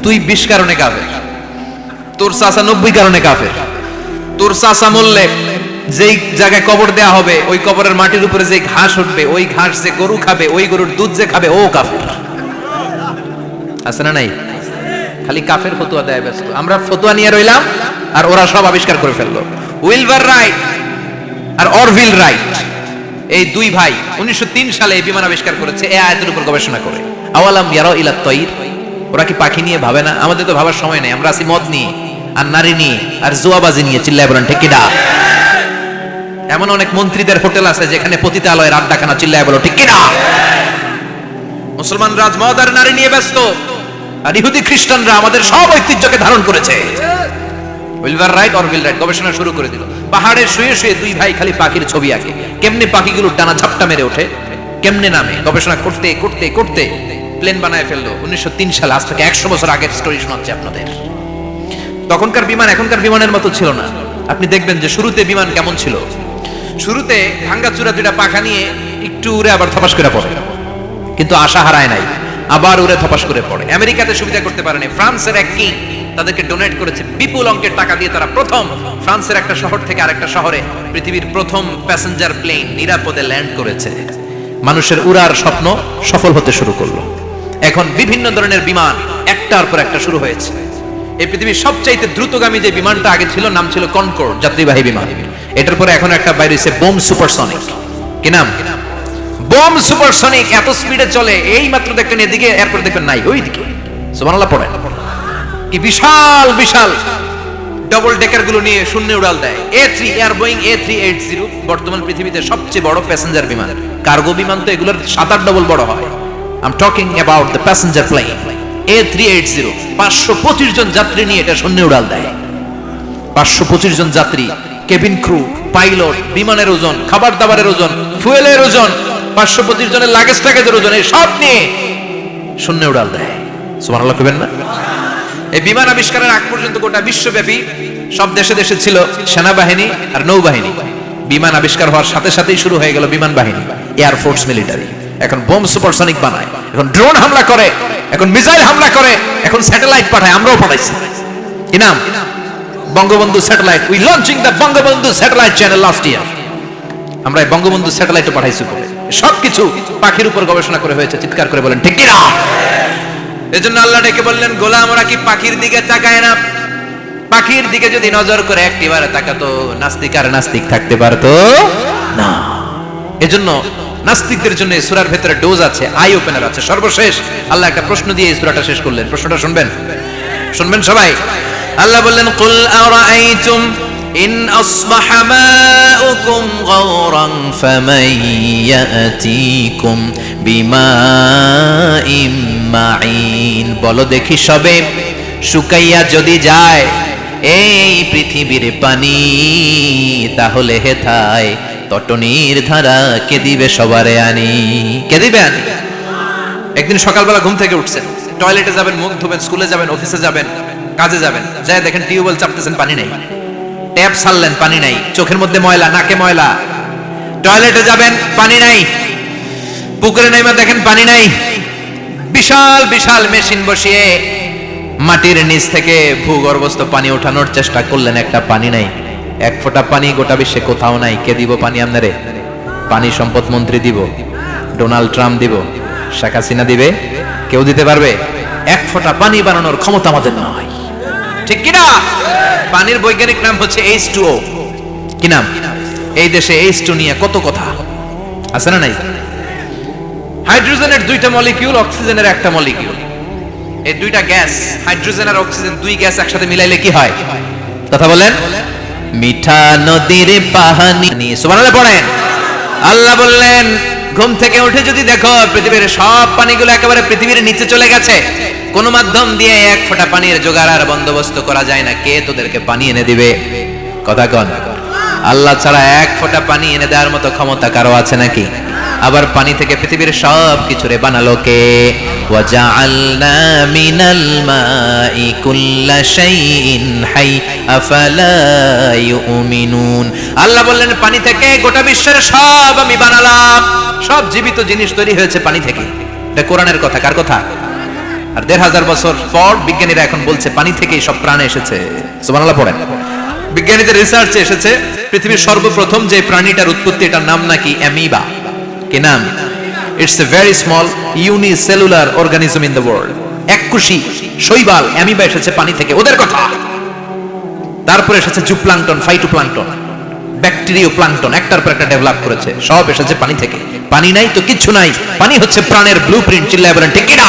তুই 20 কারণে কাফের, তোর চাচা 90 কারণে কাফের। তোর চাচা মরলে যেই জায়গায় কবর দেয়া হবে, ওই কবরের মাটির উপরে যে ঘাস উঠবে, ওই ঘাস যে গরু খাবে, ওই গরুর দুধ যে খাবে, ও কাফের। আছে না নাই? খালি কাফের ফতুয়া দেয় ব্যস্ত। আমরা ফতুয়া নিয়ে রইলাম, আর ওরা সব আবিষ্কার করে ফেললো। উইলবার রাইট আর অরভিল রাইট, এই দুই ভাই 1903 সালে এই বিমান আবিষ্কার করেছে, এই আয়াতের উপর গবেষণা করে। আওয়ালাম ইয়ারাউ ইলাত তাইর, ওরা কি পাখি নিয়ে ভাবে না? আমাদের তো ভাবার সময় নেই, আমরা আছি মদ নিয়ে আর নারী নিয়ে আর জুয়াবাজি নিয়ে। চিল্লায় বলেন ঠিক কিনা? এমন অনেক মন্ত্রীদের হোটেল আছে যেখানে পতিতালয়ের আড্ডাখানা। চিল্লায় বলো ঠিক কিনা? মুসলমান রাজ মদ আর নারী নিয়ে ব্যস্ত, আর ইহুদি খ্রিস্টানরা আমাদের সব ঐতিহ্যকে ধারণ করেছে। উইলবার রাইট অরভিল রাইট গবেষণা শুরু করে দিল। পাহাড়ে শুয়ে শুয়ে দুই ভাই খালি পাখির ছবি আঁকে, কেমনে পাখিগুলোর ডানা ঝাপটা মেরে ওঠে, কেমনে নামে। গবেষণা করতে করতে করতে প্লেন বানায় ফেললো 1903 সালে। আজ থেকে 100 বছর আগের স্টোরি শোনাচ্ছি আপনাদের। তখনকার বিমান এখনকার বিমানের মতো ছিল না। আপনি দেখবেন যে শুরুতে বিমান কেমন ছিল। শুরুতে ভাঙ্গাচুরা দুইটা পাখা নিয়ে একটু উড়ে আবার থপাস করে পড়ে, কিন্তু আশা হারায় নাই, আবার উড়ে থপাস করে পড়ে। আমেরিকাতে সুবিধা করতে পারেনি। ফ্রান্সের এক কিং তাদেরকে ডোনেট করেছে বিপুল অঙ্কের টাকা দিয়ে। তারা প্রথম ফ্রান্সের একটা শহর থেকে আরেকটা শহরে পৃথিবীর প্রথম প্যাসেঞ্জার প্লেন নিরাপদে ল্যান্ড করেছে। মানুষের উড়ার স্বপ্ন সফল হতে শুরু করলো। এখন বিভিন্ন ধরনের বিমান একটার পর একটা শুরু হয়েছে। এই পৃথিবীর সবচাইতে দ্রুতগামী যে বিমানটা আগে ছিল, নাম ছিল কনকর্ড, যাত্রীবাহী বিমান। এটার পরে এখন একটা বাইরে হচ্ছে বোম সুপারসনিক। কি নাম? Bomb supersonic. এত স্পিডে চলে, এই মাত্র দেখবেন এদিকে, এরপর দেখবেন নাই ওইদিকে। সুবহানাল্লাহ পড়ে। কি বিশাল বিশাল ডবল ডেকার গুলো নিয়ে শূন্যে উড়াল দেয়। A3 এয়ার বোয়িং A380 বর্তমান পৃথিবীতে সবচেয়ে বড় প্যাসেঞ্জার বিমান। কার্গো বিমান তো এগুলোর 7-8 ডবল বড় হয়। I'm talking about the passenger plane A380। 525 জন যাত্রী নিয়ে এটা শূন্যে উড়াল দেয়। 525 জন যাত্রী, কেবিন ক্রু, পাইলট, বিমানের ওজন, খাবার দাবারের ওজন, ফুয়েলের ওজন, 525 জনের লাগেজ টাগেজের ওজন, এই সব নিয়ে শূন্যে উড়াল দেয়। সুবহানাল্লাহ কইবেন না? এই বিমান আবিষ্কারের আগ পর্যন্ত গোটা বিশ্বব্যাপী সব দেশে দেশে ছিল সেনাবাহিনী আর নৌবাহিনী। বিমান আবিষ্কার হওয়ার সাথে সাথেই শুরু হয়ে গেল বিমান বাহিনী, এয়ার ফোর্স, মিলিটারি। এখন বোম সুপারসনিক বানায়, এখন ড্রোন হামলা করে, এখন মিসাইল হামলা করে, এখন স্যাটেলাইট পাঠায়। আমরাও পাঠাইছি। কি নাম? Bangabandhu satellite. We launching the Bangabandhu satellite channel last year. আমরা বঙ্গবন্ধু স্যাটেলাইটও পাঠাইছি। সবকিছু পাখির উপর গবেষণা করে হয়েছে। চিৎকার করে বলেন ঠিক কিনা? এজন্য আল্লাহ ডেকে বললেন, গোলাম ওরা কি পাখির দিকে তাকায় না? পাখির দিকে যদি নজর করে একটিবারে তাকাতো, নাস্তিক আর নাস্তিক থাকতে পারতো না। এজন্য নাস্তিকদের জন্য এই সূরার ভেতরে ডোজ আছে, আই ওপেনার আছে। সর্বশেষ আল্লাহ একটা প্রশ্ন দিয়ে এই সূরাটা শেষ করলেন। প্রশ্নটা শুনবেন, শুনবেন সবাই। আল্লাহ বললেন, কুল আরাআইতুম ইন আসবাহা মাউকুম গাওরান ফামান ইয়াতিকুম বিমাইম মাইন। বলো দেখি সবে, শুকাইয়া যদি যায় এই পৃথিবীর পানি, তাহলে হেথায় তটনির ধারা কে দিবে সবারে আনি? কে দিবে আনি? একদিন সকালবেলা ঘুম থেকে উঠছেন, টয়লেটে যাবেন, মুখ ধুবেন, স্কুলে যাবেন, অফিসে যাবেন, কাজে যাবেন, যাই দেখেন টিউবওয়েল চাপতেছেন, পানি নেই। ট্যাপ ছাড়লেন, পানি নাই। চোখের মধ্যে ময়লা, নাকে ময়লা। টয়লেটে যাবেন, পানি নাই। পুকুরে নেমে দেখেন পানি নাই। বিশাল বিশাল মেশিন বসিয়ে মাটির নিচ থেকে ভূগর্ভস্থ পানি ওঠানোর চেষ্টা করলেন, একটা পানি নাই। এক ফোঁটা পানি গোটা বিশ্বে কোথাও নাই। কে দিব পানি আপনারে? পানি সম্পদ মন্ত্রী দিব, ডোনাল্ড ট্রাম্প দিব, শেখ হাসিনা দিবে? কেউ দিতে পারবে? এক ফোঁটা পানি বানানোর ক্ষমতা আমাদের নয়, ঠিক কিনা? পানির বৈজ্ঞানিক নাম হচ্ছে H2O। কি নাম? এই দেশে H2 নিয়ে কত কথা আছে না নাই? হাইড্রোজেনের দুইটা মলিকিউল, অক্সিজেনের একটা মলিকিউল। এই দুইটা গ্যাস, হাইড্রোজেন আর অক্সিজেন, দুই গ্যাস একসাথে মিলাইলে কি হয়? কথা বলেন। মিঠা নদীর পানি। সুবহানাল্লাহ পড়েন। আল্লাহ বললেন, ঘুম থেকে উঠে যদি দেখো পৃথিবীর সব পানিগুলো একেবারে পৃথিবীর নিচে চলে গেছে, কোন মাধ্যম দিয়ে এক ফোঁটা পানির জোগাড় আর বন্দোবস্ত করা যায় না, কে তোদেরকে পানি এনে দিবে? কথা কন। আল্লাহ ছাড়া এক ফোঁটা পানি এনে দেওয়ার মতো ক্ষমতা কারো আছে নাকি? আবার পানি থেকে পৃথিবীর সব কিছুরে বানালো কে? ওয়াজআলনা মিনাল মাই কুল্লা শাইইন হাই আফালা ইউমিনুন। আল্লাহ বললেন, পানি থেকে গোটা বিশ্বের সব আমি বানালাম। সব জীবিত জিনিস তৈরি হয়েছে পানি থেকে। এটা কোরআনের কথা। কার কথা? আর ১৫০০ বছর পর বিজ্ঞানীরা এখন বলছে পানি থেকেই সব প্রাণ এসেছে। সুবহানাল্লাহ পড়েন। বিজ্ঞানীদের রিসার্চে এসেছে পৃথিবীর সর্বপ্রথম যে প্রাণীটার উৎপত্তি, এটার নাম নাকি অ্যামিবা। কি নাম? It's a very small unicellular organism in the world. এককোষী শৈবাল অ্যামিবা এসেছে পানি থেকে, ওদের কথা। তারপরে এসেছে জুপ্লাঙ্কটন, ফাইটোপ্লাঙ্কটন, ব্যাকটেরিয়া প্লাঙ্কটন, একটার পর একটা ডেভেলপ করেছে। সব এসেছে পানি থেকে। পানি নাই তো কিচ্ছু নাই। পানি হচ্ছে প্রাণের ব্লুপ্রিন্ট। চিল্লায় বলেন ঠিক কিনা?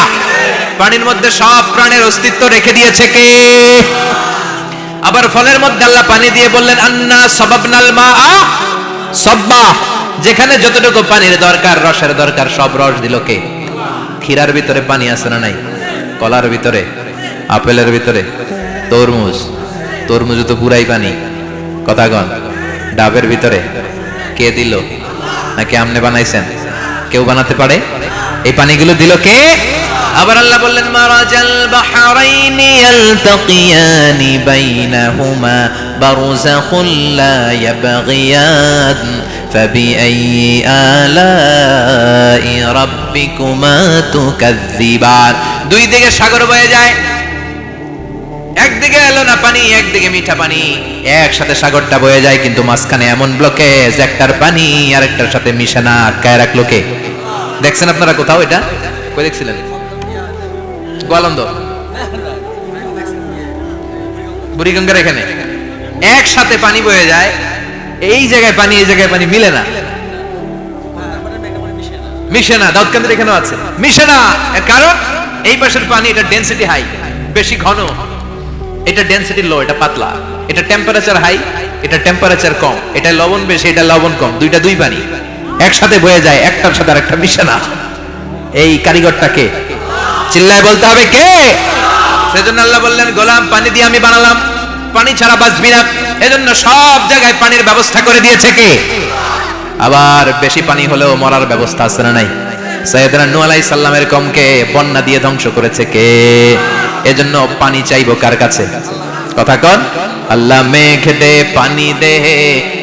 পানির মধ্যে সব প্রাণের অস্তিত্ব রেখে দিয়েছে কে? আবার ফলের মধ্যে আল্লাহ পানি দিয়ে বললেন, আন্না সাবাবনাল মাআ সাব্বা। যেখানে যতটুকু পানির দরকার, রসের দরকার, সব রস দিল কে? ক্ষীরার ভিতরে পানি আছে না নাই? কলার ভিতরে, আপেলের ভিতরে, তরমুজ, তরমুজ তো পুরাই পানি। কথা কন। ডাবের ভিতরে কে দিল? নাকি আমনে বানাইছেন? কেউ বানাতে পারে? এই পানিগুলো দিল কে? আবার আল্লাহ বললেন, মারাজাল বাহরাইনি ইয়ালতাকিয়ানি বাইনাহুমা বারযাখুল লা ইয়াবগিয়ান ফাবিআইয়ি আলাই রাব্বিকুমা তুকাযযিবান। দুই দিকে সাগর বয়ে যায়, একদিকে এলো না পানি, একদিকে মিঠা পানি, একসাথে সাগরটা বয়ে যায়, কিন্তু মাঝখানে এমন ব্লকেজ, একটার পানি আরেকটার সাথে মিশে না। আটকায় রাখলো কে? দেখছেন আপনারা কোথাও এটা? কই দেখছিলেন? গোয়ালন্দ, বুড়িগঙ্গার এখানে একসাথে পানি বয়ে যায়। এই জায়গায় পানি, এই জায়গায় পানি মিলে না, মিশে না। দাউদকান্দির এখানেও আছে, মিশে না। এর কারণ এই পাশের পানি, এটা ডেনসিটি হাই, বেশি ঘন, এটা ডেনসিটি লো, এটা পাতলা। এটা টেম্পারেচার হাই, এটা টেম্পারেচার কম। এটা লবণ বেশি, এটা লবণ কম। দুইটা দুই পানি একসাথে বয়ে যায়, একটার সাথে আরেকটা মিশে না। এই কারিগরটাকে চিল্লায় বলতে হবে কে? সেজন্য আল্লাহ বললেন, গোলাম পানি দিয়ে আমি বানালাম, পানি ছাড়া বাঁচবি না। এজন্য সব জায়গায় পানির ব্যবস্থা করে দিয়েছে কে? আবার বেশি পানি হলেও মরার ব্যবস্থা আছে না নাই? সাইয়েদনা নূহ আলাইহিস সালামের কওমকে বন্যা দিয়ে ধ্বংস করেছে কে? এজন্য পানি চাইবো কার কাছে? কথা কন। আল্লাহ মেঘ দে, পানি দে,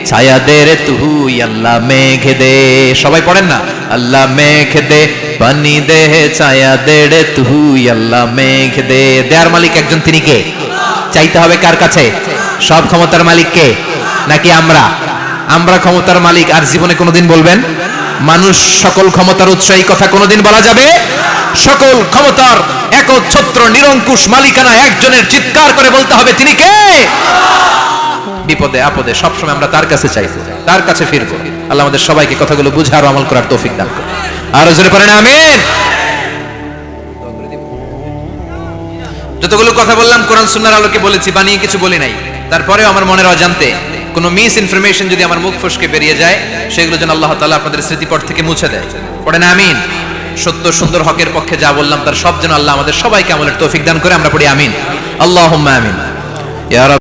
ছায়া দে রে তুই, আল্লাহ মেঘ দে। সবাই পড়েন না? আল্লাহ মেঘ দে, পানি দে, ছায়া দে রে তুই, আল্লাহ মেঘ দে। দেয়ার মালিক একজন, তিনি কে? চাইতে হবে কার কাছে? সব ক্ষমতার মালিক কে? নাকি আমরা? আমরা ক্ষমতার মালিক। আর জীবনে কোনোদিন বলবেন মানুষ সকল ক্ষমতার উৎস? এই কথা কোনোদিন বলা যাবে? সকল ক্ষমতার একচ্ছত্র নিরঙ্কুশ মালিকানা একজনের। চিৎকার করে বলতে হবে তিনি কে? বিপদে আপদে সবসময় আমরা তার কাছে চাইবো, তার কাছে ফিরবো। আল্লাহ আমাদের সবাইকে কথাগুলো বুঝার ও আমল করার তৌফিক দান করুন। আরো জোরে পড়েন আমিন। যতগুলো কথা বললাম কোরআন সুন্নাহর আলোকে বলেছি, বানিয়ে কিছু বলি নাই। তারপরেও আমার মনের অজান্তে কোনো মিস ইনফরমেশন যদি আমার মুখ ফসকে বেরিয়ে যায়, সেগুলো যেন আল্লাহ তাআলা আপনাদের স্মৃতিপট থেকে মুছে দেয়। পড়েন আমিন। সত্য সুন্দর হকের পক্ষে যা বললাম তার সব যেন আল্লাহ আমাদের সবাইকে আমলের তৌফিক দান করে। আমরা পড়ি আমিন। আল্লাহুম্মা আমিন। ইয়া রাব।